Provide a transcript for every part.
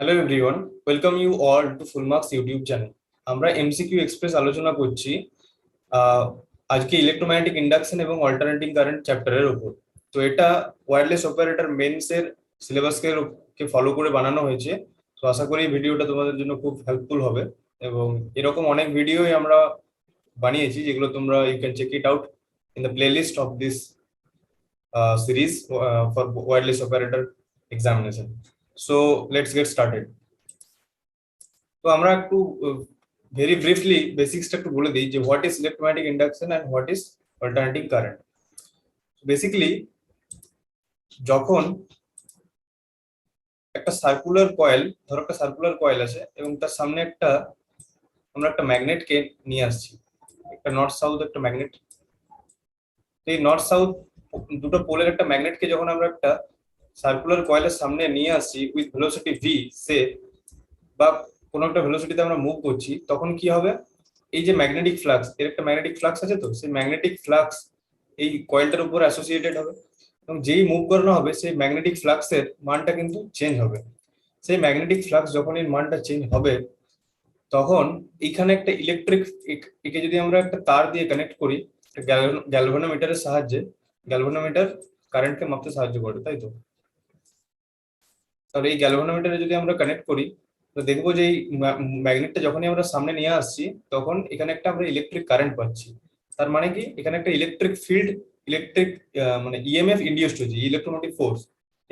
Hello everyone, welcome you all to Full Marks YouTube channel. আমরা MCQ Express আলোচনা করছি আহ, আজকে ইলেকট্রোম্যাগনেটিক ইন্ডাকশন এবং অল্টারনেটিং কারেন্ট চ্যাপ্টারের উপর। তো এটা ওয়্যারলেস অপারেটর মেন্স এর সিলেবাসকে কে ফলো করে বানানো হয়েছে। তো আশা করি এই ভিডিওটা তোমাদের জন্য খুব হেল্পফুল হবে। এবং এরকম অনেক ভিডিওই আমরা বানিয়েছি, যেগুলো তোমরা you can check it out in the playlist of this series for wireless operator examination. So let's get started. তো আমরা একটু ভেরি ব্রিফলি বেসিক্সটা একটু বলে দিই যে what is electromagnetic induction and what is alternating current. Basically যখন একটা circular coil, ধরো একটা সার্কুলার কয়েল আছে এবং তার সামনে আমরা একটা ম্যাগনেটকে নিয়ে আসছি, একটা নর্থ সাউথ একটা ম্যাগনেট। এই নর্থ সাউথ দুটো পোলের একটা ম্যাগনেটকে যখন আমরা একটা সার্কুলার কয়েলের সামনে নিয়ে আসছি উইথ ভেলোসিটি ভি সে, বা কোনো একটা ভেলোসিটিতে আমরা মুভ করছি, তখন কি হবে? এই যে ম্যাগনেটিক ফ্লাক্স, এর একটা ম্যাগনেটিক ফ্লাক্স আছে, তো সেই ম্যাগনেটিক ফ্লাক্স এই কয়েলটার উপর অ্যাসোসিয়েটেড হবে এবং যেই মুভ করানো হবে সেই ম্যাগনেটিক ফ্লাক্সের মানটা কিন্তু চেঞ্জ হবে। সেই ম্যাগনেটিক ফ্লাক্স যখন এর মানটা চেঞ্জ হবে, তখন এখানে একটা ইলেকট্রিক, একে যদি আমরা একটা তার দিয়ে কানেক্ট করি গ্যালভানোমিটারের সাহায্যে, গ্যালভানোমিটার কারেন্টকে মাপতে সাহায্য করে, তাই তো? তাহলে এই গ্যালভানোমিটারে যদি আমরা কানেক্ট করি, তো দেখবো যে এই ম্যাগনেটটা যখনই আমরা সামনে নিয়ে আসছি, তখন এখানে একটা আমরা ইলেকট্রিক কারেন্ট পাচ্ছি। তার মানে কি, এখানে একটা ইলেকট্রিক ফিল্ড, ইলেকট্রিক মানে ইএমএফ ইন্ডিউসড হয়েছে, ইলেকট্রোমোটিভ ফোর্স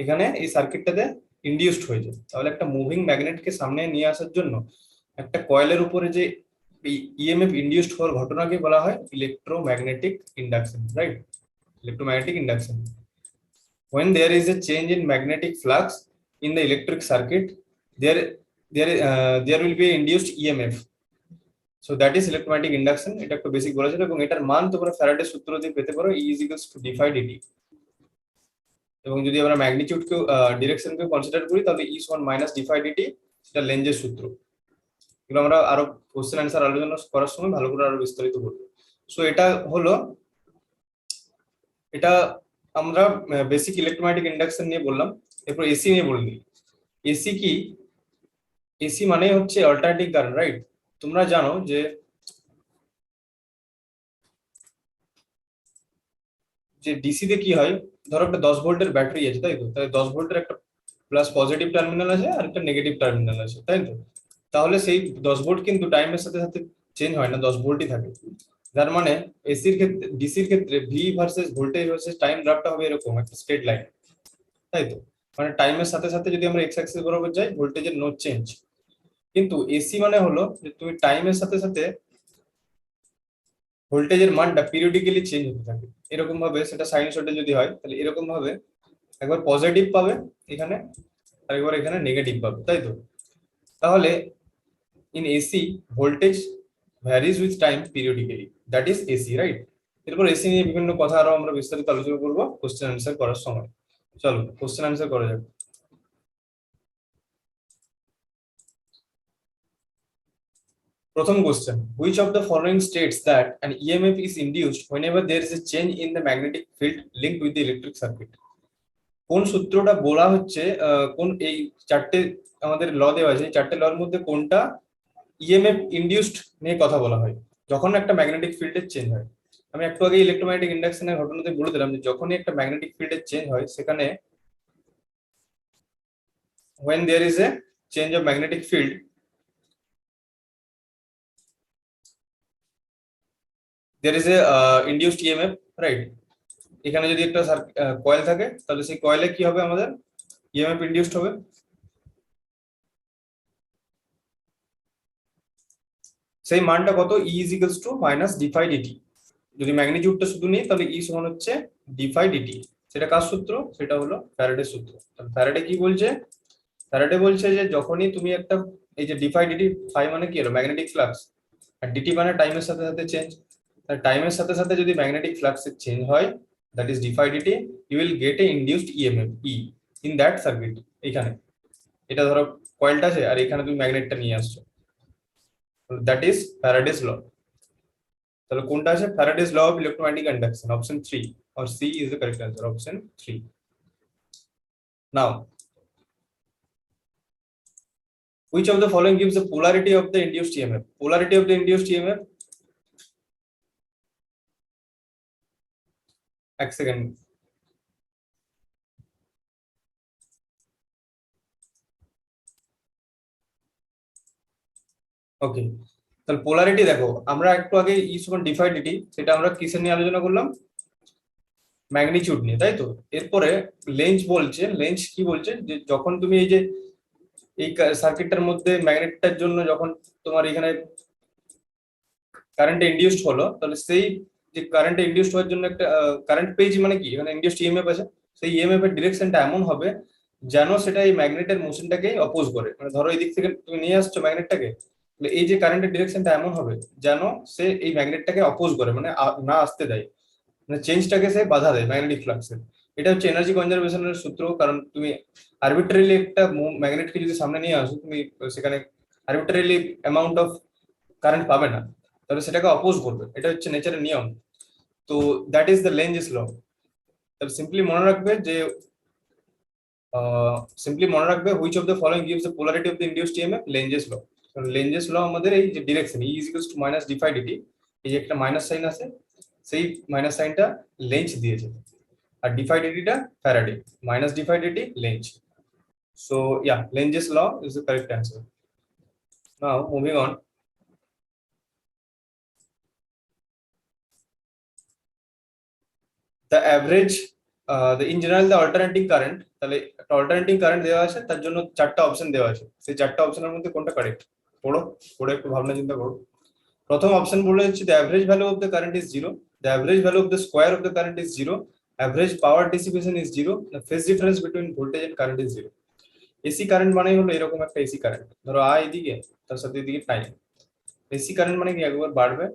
এখানে এই সার্কিটটাতে ইন্ডিউসড হয়েছে। তাহলে একটা মুভিং ম্যাগনেটকে সামনে নিয়ে আসার জন্য একটা কয়েলের উপরে যে ইএমএফ ইন্ডিউসড হওয়ার ঘটনাকে বলা হয় electromagnetic induction, right? Electromagnetic induction, when there is a change in magnetic flux in the electric circuit, there will be induced EMF. So that is electromagnetic induction. এটা একটু বেসিক বলেছিল এবং এটার মান তোমরা ফ্যারাডে সূত্র দিয়ে পেতে পারো, E is equals to d phi dt। এবং যদি আমরা ম্যাগনিটিউডকে ডিরেকশনকে কনসিডার করি, তাহলে E সমান মাইনাস d phi dt, সেটা লেঞ্জের সূত্র। এগুলো আমরা আরো কোশ্চেন অ্যান্সার আলোচনা করার সময় ভালো করে আরো বিস্তারিত করবো। সো এটা আমরা বেসিক ইলেকট্রোম্যাগনেটিক ইন্ডাকশন নিয়ে বললাম। এরপর এসি নিয়ে বললি। এসি কি? এসি মানে হচ্ছে অল্টারনেটিং কারেন্ট, রাইট? তোমরা জানো যে ডিসি তে কি হয়, ধরো একটা 10 ভোল্টের ব্যাটারি আছে, তাই তো? তাহলে 10 ভোল্টের একটা প্লাস পজিটিভ টার্মিনাল আছে আর একটা নেগেটিভ টার্মিনাল আছে, তাই তো? তাহলে সেই 10 ভোল্ট কিন্তু টাইমের সাথে সাথে চেঞ্জ হয় না, 10 ভোল্টই থাকে। যার মানে এসির ক্ষেত্রে, ডিসির ক্ষেত্রে V versus voltage versus time গ্রাফটা হবে এরকম একটা স্ট্রেট লাইন, তাই তো? মানে টাইমের সাথে সাথে যদি আমরা এক্স অ্যাক্সিস বরাবর যাই, ভোল্টেজের নো চেঞ্জ। কিন্তু এসি মানে হলো যে তুমি টাইমের সাথে সাথে ভোল্টেজের মানটা পিরিয়ডিক্যালি চেঞ্জ হতে থাকে। এরকম ভাবে সেটা সাইনোসয়েডে যদি হয়, তাহলে এরকম ভাবে একবার পজিটিভ পাবে এখানে, আর একবার এখানে নেগেটিভ পাবে, তাই তো? তাহলে in AC voltage varies with time periodically, that is AC, right? এরপর এসি নিয়ে বিভিন্ন কথা আরো আমরা বিস্তারিত আলোচনা করবো কোশ্চেন আনসার করার সময়। চলো কোশ্চেন আনসার করা যাক। প্রথম question, which of the following states that an EMF is induced whenever there is a change in the magnetic field linked with the electric circuit? কোন সূত্রটা বলা হচ্ছে, কোন এই চারটে আমাদের ল দেওয়া আছে, এই চারটে লর মধ্যে কোনটা ইএমএফ ইনডিউসড নিয়ে কথা বলা হয় যখন একটা ম্যাগনেটিক ফিল্ডের চেঞ্জ হয়? আমি একটু আগে ইলেকট্রোম্যাগনেটিক ইন্ডাকশনের ঘটনাতে বলে দিলাম যে যখনই একটা ম্যাগনেটিক ফিল্ডের চেঞ্জ হয়, সেখানে when there is a change of magnetic field, there is a induced EMF, right? এখানে যদি একটা কয়েল থাকে, তাহলে সেই কয়েলে কি হবে, আমাদের ইএমএফ ইনডিউসড হবে। সেই মানটা কত? E is equals to minus d phi dt। যদি ম্যাগনিটিউডটা শুধু নিই, তাহলে E সমান হচ্ছে d phi dt। সেটা কার সূত্র? সেটা হলো ফ্যারাডের সূত্র। ফ্যারাডে কি বলছে? ফ্যারাডে বলছে যে যখনই তুমি একটা, এই যে d phi dt, phi মানে কি হলো ম্যাগনেটিক ফ্লাক্স, আর dt মানে টাইমের সাথে সাথে চেঞ্জ। টাইমের সাথে সাথে যদি ম্যাগনেটিক ফ্লাক্সের চেঞ্জ হয়, that is d phi dt, you will get a induced EMF E in that circuit। এখানে এটা ধরো কয়েলটা আছে আর এখানে তুমি ম্যাগনেটটা নিয়ে আসছো, দ্যাট ইজ ফ্যারাডেস ল। তাহলে কোনটা আছে? Faraday's law of electromagnetic induction, option 3 or C is the correct answer, option 3। Now which of the following gives the polarity of the induced EMF? Polarity of the induced EMF, এক second, ওকে। তাহলে polarity দেখো, আমরা একটু আগে ই সমান defy DT, সেটা আমরা কিসের নিয়ে আলোচনা করলাম, ম্যাগনিটিউড নিয়ে, তাই তো। এরপরে লেন্স বলছে, লেন্স কি বলছে, যে যখন তুমি এই যে এই সার্কিটটার মধ্যে ম্যাগনেটটার জন্য যখন তোমার এখানে কারেন্ট ইনডিউসড হলো, তাহলে সেই যে কারেন্ট ইনডিউসড হওয়ার জন্য একটা কারেন্ট পেয়েছি, মানে কি এখানে ইনডিউসড ইএমএফ আছে, সেই ইএমএফ এর ডিরেকশনটা এমন হবে যেন সেটা এই ম্যাগনেটের মোশনটাকে অপোজ করে। মানে ধরো এই দিক থেকে তুমি নিয়ে আসছো ম্যাগনেটটাকে, এই যে কারেন্টের ডিরেকশনটা এমন হবে যেন সে এই ম্যাগনেটটাকে অপোজ করে, মানে না আসতে দেয়, মানে চেঞ্জটাকে সে বাধা দেয় ম্যাগনেটিক ফ্লাক্সের। এটা হচ্ছে এনার্জি কনজারভেশনের সূত্র। কারণ তুমি আরবিট্রারিলি একটা ম্যাগনেটকে যদি সামনে নিয়ে আসো, তুমি সেখানে আরবিট্রারিলি অ্যামাউন্ট অফ কারেন্ট পাবে না, তাহলে সেটাকে অপোজ করবে। এটা হচ্ছে নেচারের নিয়ম। তো that is the Lenz's law. তাহলে সিম্পলি মনে রাখবে যে which of the following gives the polarity of the induced EMF, Lenz's law. Lenz's law আমাদের এই যে direction E is equals to minus D phi DT, এই যে একটা মাইনাস সাইন আছে, সেই মাইনাস সাইনটা লেঞ্জ দিয়েছে, আর ডি ফাই ডিটিটা Faraday, minus D phi DT Lenz. So yeah, Lenz's law is the correct answer. Now moving on, the average in general the alternating current, তাহলে একটা অল্টারনেটিং কারেন্ট দেওয়া আছে, তার জন্য চারটা অপশন দেওয়া আছে, সেই চারটা অপশনের মধ্যে কোনটা কারেক্ট পড়ো, পড়ে একটু ভাবনা চিন্তা করো। প্রথম অপশন বলে হচ্ছে the average value of the current is 0, the average value of the square of the current is 0, average power dissipation is 0, the phase difference between voltage and current is 0। AC current মানে হলো এরকম একটা AC current, ধরো I এদিকে, তার সাথে এদিকে time. AC current মানে কি, একবার বাড়বে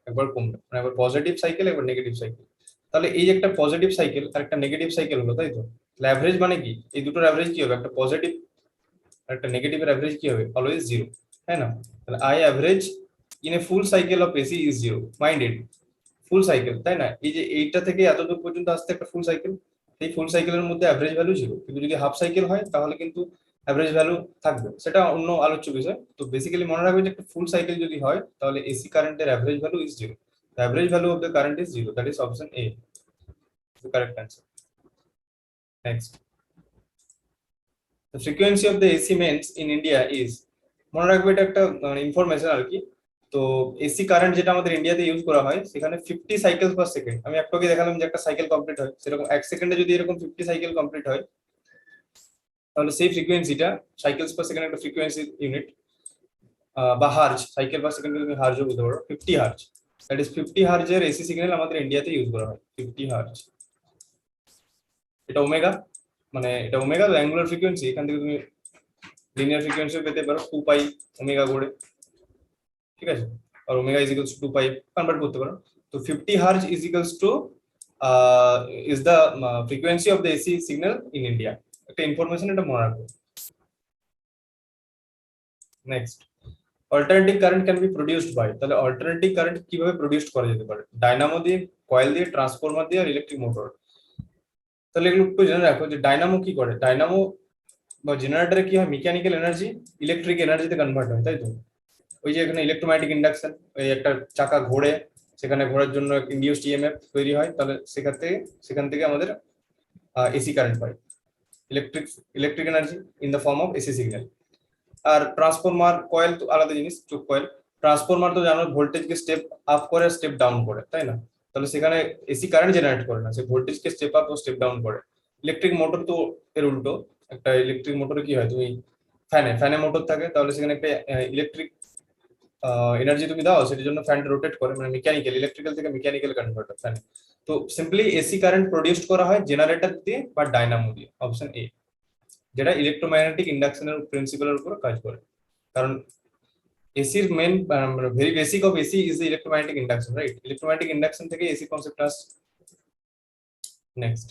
একবার কমবে, মানে একবার পজিটিভ সাইকেল একবার নেগেটিভ সাইকেল। তাহলে এই একটা পজিটিভ সাইকেল আর একটা নেগেটিভ সাইকেল হলো, তাই তো। অ্যাভারেজ মানে কি, এই দুটোর অ্যাভারেজ কি হবে, একটা পজিটিভ আর একটা নেগেটিভের অ্যাভারেজ কি হবে, অলওয়েজ জিরো, তাই না। তাহলে I average in a full cycle of AC is zero, minded full cycle, তাই না। এই যে এইটা থেকে এত দূর পর্যন্ত আসতে একটা ফুল সাইকেল, এই ফুল সাইকেলের মধ্যে অ্যাভারেজ ভ্যালু জিরো, কিন্তু যদি হাফ সাইকেল হয় তাহলে কিন্তু অ্যাভারেজ ভ্যালু থাকবে, সেটা অন্য আলোচ্য বিষয়। তো বেসিক্যালি মনে রাখবে যে একটা ফুল সাইকেল যদি হয় তাহলে এসি কারেন্টের average value is zero, the average value of the current is zero, that is option A, the correct answer. Next, the frequency of the AC mains in India is, মনে রাখবে এটা একটা information আর কি। তো AC current যেটা আমাদের ইন্ডিয়াতে use করা হয় সেখানে 50 সাইকেল পার সেকেন্ড, আমি একটু আগে দেখালাম যে একটা সাইকেল কমপ্লিট হয়, সেরকম এক সেকেন্ডে যদি এরকম 50 সাইকেল কমপ্লিট হয়, তাহলে সেই ফ্রিকোয়েন্সিটা, সাইকেলস পার সেকেন্ড একটা ফ্রিকোয়েন্সি ইউনিট, বা হার্জ, সাইকেল পার সেকেন্ডে তুমি হার্জও বলতে পারো, 50 হার্জ, দ্যাট ইজ 50 হার্জের এসি সিগন্যাল আমাদের ইন্ডিয়াতে ইউজ করা হয়, 50 হার্জ। এটা ওমেগা, মানে এটা ওমেগা তো অ্যাঙ্গুলার ফ্রিকোয়েন্সি, এখান থেকে তুমি লিনিয়ার ফ্রিকোয়েন্সিও পেতে পারো 2 পাই ওমেগা করে, ঠিক আছে। আর omega is equals to 2 pi convert করতে পারো। তো 50 hertz is equals to is the frequency of the AC signal in India. একটা ইনফরমেশন, এটা মনে রাখবে। Next, alternating current can be produced by, তাহলে অল্টারনেটিং কারেন্ট কিভাবে প্রডিউস করা যেতে পারে, ডায়নামো দিয়ে, কয়েল দিয়ে, ট্রান্সফরমার দিয়ে, আর ইলেকট্রিক মোটর। তাহলে এগুলো একটু জেনে রাখো যে ডায়নামো কি করে, ডায়নামো বা জেনারেটরে কি হয়, মেকানিক্যাল এনার্জি ইলেকট্রিক এনার্জিতে কনভার্ট হয়, তাই তো। ওই যে এখানে ইলেকট্রোম্যাগনেটিক ইন্ডাকশন, ওই একটা চাকা ঘোরে, সেখানে ঘোরার জন্য ইনডিউসড ইএমএফ তৈরি হয়, তাহলে সেখান থেকে আমাদের এসি কারেন্ট পাই, electric energy in the form of AC signal. আর ট্রান্সফরমার, কয়েল তো আলাদা জিনিস, চোখ কয়েল। ট্রান্সফরমার তো জানো ভোল্টেজকে স্টেপ আপ করে স্টেপ ডাউন করে, তাই না। তাহলে সেখানে এসি কারেন্ট জেনারেট করে না, সে ভোল্টেজকে স্টেপ আপ ও স্টেপ ডাউন করে। ইলেকট্রিক মোটর তো এর উল্টো, একটা ইলেকট্রিক মোটরে কি হয়, তুমি ফ্যানে মোটর থাকে, তাহলে সেখানে একটা ইলেকট্রিক এনার্জি তুমি দাও, সেটার জন্য ফ্যানটা রোটেট করে, মানে মেকানিক্যাল, ইলেকট্রিক্যাল থেকে মেকানিক্যাল কনভার্টার ফ্যানে। তো সিম্পলি এসি কারেন্ট প্রডিউস করা হয় জেনারেটর দিয়ে বা ডায়নামো দিয়ে, অপশন এ, যেটা ইলেকট্রোম্যাগনেটিক ইন্ডাকশনের প্রিন্সিপালের উপর কাজ করে। কারণ এসির main very basic of AC is electromagnetic induction, right. Electromagnetic induction থেকে এসি কনসেপ্ট আসছে। Next,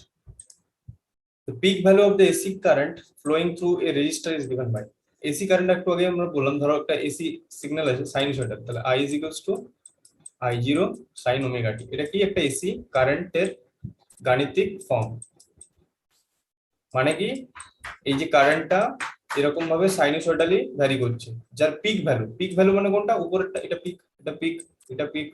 the peak value of the AC current flowing through a resistor is given by, AC current একটু আগে আমরা বললাম, ধরো একটা এসি সিগন্যাল আছে sinusoidal, তাহলে I is equals to I0 sin omega T. এটা কি একটা এসি কারেন্টের গাণিতিক ফর্ম, মানে কি এই যে কারেন্টটা এরকম ভাবে সাইনোসয়েডালি ভ্যারি করছে, যার পিক ভ্যালু মানে কোনটা, উপরেরটা, এটা পিক, এটা পিক, এটা peak,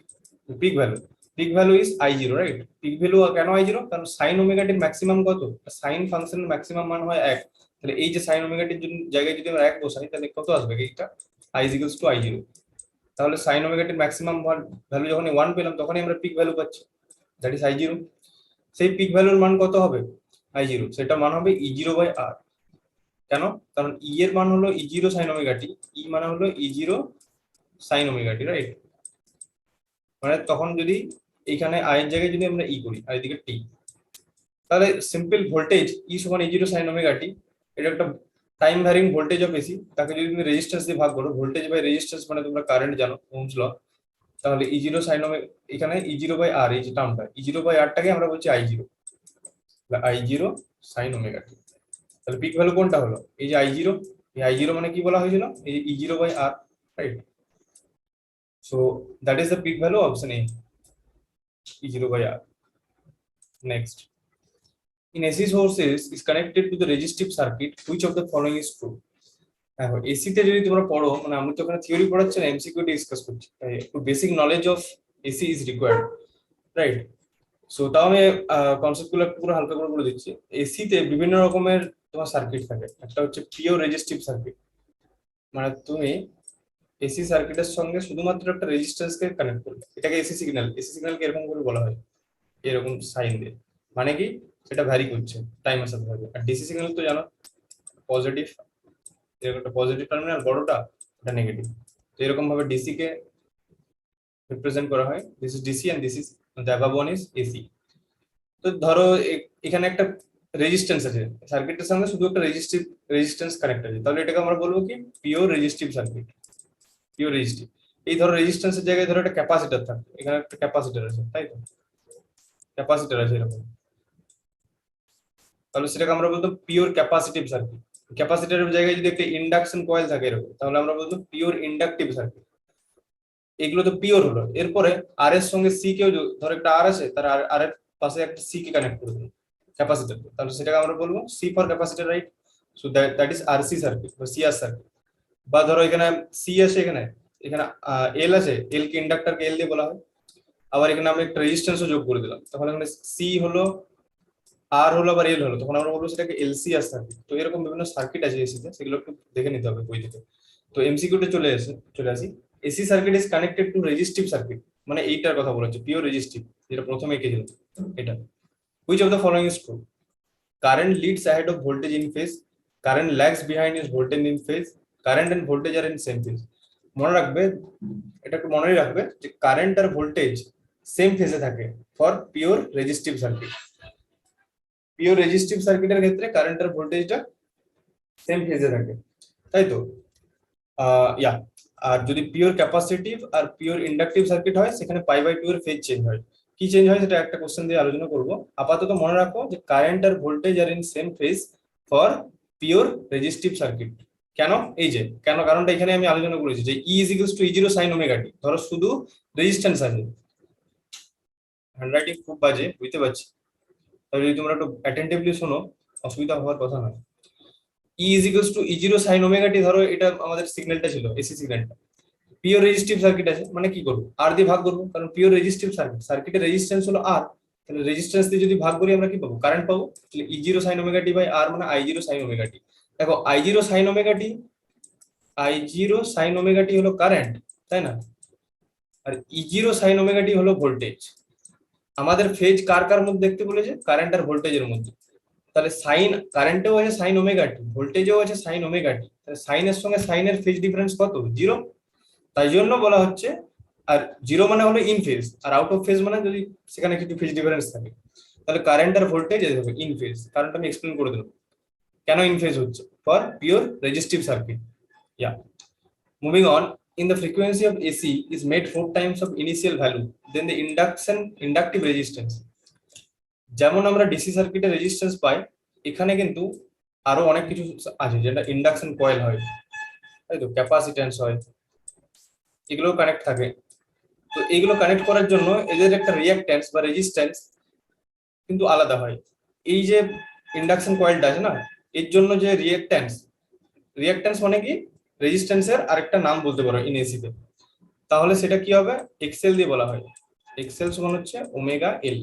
peak value is I0, right? Peak value কেন I0? কারণ সাইন ওমেগাটির ম্যাক্সিমাম কত, সাইন ফাংশনের ম্যাক্সিমাম মান হয় 1, তাহলে এই যে সাইন ওমেগাটির জায়গায় যদি আমরা 1 বসাই তাহলে কত আসবে, এইটা I is equals to I0। তাহলে সাইন ওমেগাটির ম্যাক্সিমাম ভ্যালু যখন 1 পেলাম তখনই আমরা পিক ভ্যালু পাচ্ছি, দ্যাট ইজ I0। সেই পিক ভ্যালুর মান কত হবে I0, সেটা মান হবে E0/R। কেন? কারণ ই এর মান হলো E0 sin ওমেগা টি, ই মানে হলো E0 sin ওমেগা টি, রাইট? মানে তখন যদি এখানে আই এর জায়গায় যদি আমরা ই করি আর এদিকে টি, তাহলে সিম্পল ভোল্টেজ ই সমান E0 sin ওমেগা টি, এটা একটা time varying voltage of AC, তাকে যদি তুমি রেজিস্ট্যান্স দিয়ে ভাগ করো, ভোল্টেজ বাই রেজিস্ট্যান্স মানে তোমরা কারেন্ট জানো, ওহমস ল, তাহলে E0 sin ওমেগা, এখানে E0/R এই যে টার্মটা, E0/R টাকে আমরা বলছি I0, I0 sin ওমেগা টি। তাহলে পিক ভ্যালু কোনটা হলো, এই যে I0, এই I0 মানে কি বলা হয়েছিল, এই E0/R, right? So that is the peak value, option A, E0/R। Next, in AC sources is connected to the resistive circuit, which of the following is true? দেখো এসি তে যদি তোমরা পড়ো, মানে আমি তো ওখানে থিওরি পড়াচ্ছি না, এমসিকিউ ডিসকাস করছি, তাই একটু basic knowledge of AC is required, right? So তাও আমি কনসেপ্টগুলো একটু পুরো হালকা করে বলে দিচ্ছি। এসি তে বিভিন্ন রকমের তোমার সার্কিট থাকে, একটা হচ্ছে পিওর রেজিস্টিভ সার্কিট, মানে তুমি এসি সার্কিটের সঙ্গে শুধুমাত্র একটা রেজিস্ট্যান্স কে কানেক্ট করবে, এটাকে এসি সিগন্যাল, এসি সিগন্যালকে এরকম করে বলা হয়, এরকম সাইন দিয়ে, মানে কি সেটা ভ্যারি করছে টাইমের সাথে সাথে। আর ডিসি সিগন্যাল তো জানো, পজিটিভ, এরকম একটা পজিটিভ টার্মিনাল বড়টা, এটা নেগেটিভ, তো এরকম ভাবে ডিসি কে রিপ্রেজেন্ট করা হয়, this is DC and this is the above one is AC. তো ধরো এখানে একটা রেজিস্ট্যান্স আছে, সার্কিটের সঙ্গে শুধু একটা রেজিস্ট্যান্স কানেক্ট আছে, তাহলে এটাকে আমরা বলবো কি pure resistive circuit, pure resistive. এই ধরো রেজিস্ট্যান্সের জায়গায় ধরো একটা ক্যাপাসিটর থাকে, এখানে একটা ক্যাপাসিটর আছে, তাই তো, ক্যাপাসিটর আছে এরকম, তাহলে সেটাকে আমরা বলতো পিওর ক্যাপাসিটিভ সার্কিট। ক্যাপাসিটরের জায়গায় যদি একটা ইন্ডাকশন কয়েল থাকে এরকম, তাহলে আমরা বলতো পিওর ইন্ডাকটিভ সার্কিট। এগুলো তো পিওর হলো, এরপরে আর এর সঙ্গে সি কেও ধরো একটা আর আছে, তার আর এর পাশে একটা সি কে কানেক্ট করে দেবো ক্যাপাসিটর, তাহলে সেটাকে আমরা বলবো C for capacitor, right? So that is RC circuit বা সিআর সার্কিট। বা ধরো এখানে সি আছে, এখানে এখানে এল আছে, এল কে ইন্ডাক্টর কে এল দিয়ে বলা হয়, আবার এখানে আমরা একটা রেজিস্ট্যান্সও যোগ করে দিলাম, তখন এখানে সি হলো, আর হলো, আবার এল হলো, তখন আমরা বলবো সেটাকে এলসিআর সার্কিট। তো এরকম বিভিন্ন সার্কিট আছে এসিতে, সেগুলো একটু দেখে নিতে হবে বই থেকে। তো এমসিকিউতে চলে আসি, AC circuit is connected to resistive circuit, মানে এইটার কথা বলা হচ্ছে পিওর রেজিস্টিভ, যেটা প্রথমে এঁকেছিল এটা। Which of the following is true? Current leads ahead of voltage in phase, current lags behind is voltage in phase, current and voltage are in same phase. মনে রাখবে, এটা একটু মনে রাখবে যে কারেন্ট আর ভোল্টেজ সেম ফেজে থাকে for pure resistive circuit. Pure resistive সার্কিটের ক্ষেত্রে কারেন্ট আর ভোল্টেজটা সেম ফেজে থাকে, তাই তো? ইয়া, আর যদি পিওর ক্যাপাসিটিভ আর পিওর ইন্ডাকটিভ সার্কিট হয়, সেখানে π/2 এর ফেজ চেঞ্জ হয়। কি চেঞ্জ হয় সেটা একটা কোশ্চেন দিয়ে আলোচনা করব। আপাতত মনে রাখো যে কারেন্ট আর voltage are in same phase for pure resistive circuit. কেন? এই যে কেন, কারণটা এখানে আমি আলোচনা করেছি যে E is equals to E0 sin omega T. ধরো শুধু রেজিস্ট্যান্স আছে, হ্যান্ডরাইটিং খুব বাজে, বুঝতে পারছি, তাহলে যদি তোমরা একটু অ্যাটেন্টিভলি শোনো, অসুবিধা হওয়ার কথা নয়। E is equals to E0 sin omega T, ধরো এটা আমাদের সিগন্যালটা ছিল, এসি সিগন্যালটা। পিওর রেজিস্টিভ সার্কিট আছে, মানে কি করবো, আর দিয়ে ভাগ করবো, কারণ পিওর রেজিস্টিভ সার্কিট, সার্কিটের রেজিস্ট্যান্স হলো আর, তাহলে রেজিস্ট্যান্স দিয়ে যদি ভাগ করি আমরা কি পাবো, কারেন্ট পাবো। তাহলে E0 sin omega T by R মানে I0 sin ওমেগা টি। দেখো I0 sin omega T, I0 sin omega T হলো কারেন্ট, তাই না? আর E0 sin ওমেগা টি হলো ভোল্টেজ। আমাদের ফেজ কার কার মধ্যে দেখতে বলেছে, কারেন্ট আর ভোল্টেজের মধ্যে। তাহলে সাইন, কারেন্টেও আছে সাইন ওমেগা টি, ভোল্টেজেও আছে সাইন ওমেগা টি, তাহলে সাইনের সঙ্গে সাইনের ফেজ ডিফারেন্স কত, 0। তাই জন্য বলা হচ্ছে, আর 0 মানে হলো ইন ফেজ, আর আউট অফ ফেজ মানে যদি সেখানে কিছু ফেজ ডিফারেন্স থাকে। তাহলে কারেন্ট আর ভোল্টেজ হবে ইন ফেজ, কারণটা আমি এক্সপ্লেন করে দেবো কেন ইন ফেজ হচ্ছে, for pure resistive circuit. Yeah, moving on, in the frequency of AC is made 4 times of initial value, then the inductive resistance। যেমন আমরা ডিসি সার্কিটে রেজিস্ট্যান্স পাই, এখানে কিন্তু আরো অনেক কিছু আছে, যেটা ইন্ডাকশন কয়েল হয়, তাই তো, ক্যাপাসিট্যান্স হয়, এগুলো কানেক্ট থাকে। তো এইগুলো কানেক্ট করার জন্য এদের একটা রিঅ্যাকট্যান্স বা রেজিস্ট্যান্স কিন্তু আলাদা হয়। এই যে ইন্ডাকশন কয়েলটা আছে না, এর জন্য যে রিঅ্যাকট্যান্স, রিঅ্যাকট্যান্স মানে কি, রেজিস্ট্যান্সের আরেকটা নাম বলতে পারো ইন এসি তে, তাহলে সেটা কি হবে, এক্সেল দিয়ে বলা হয়। এক্সেল সমান হচ্ছে ওমেগা এল।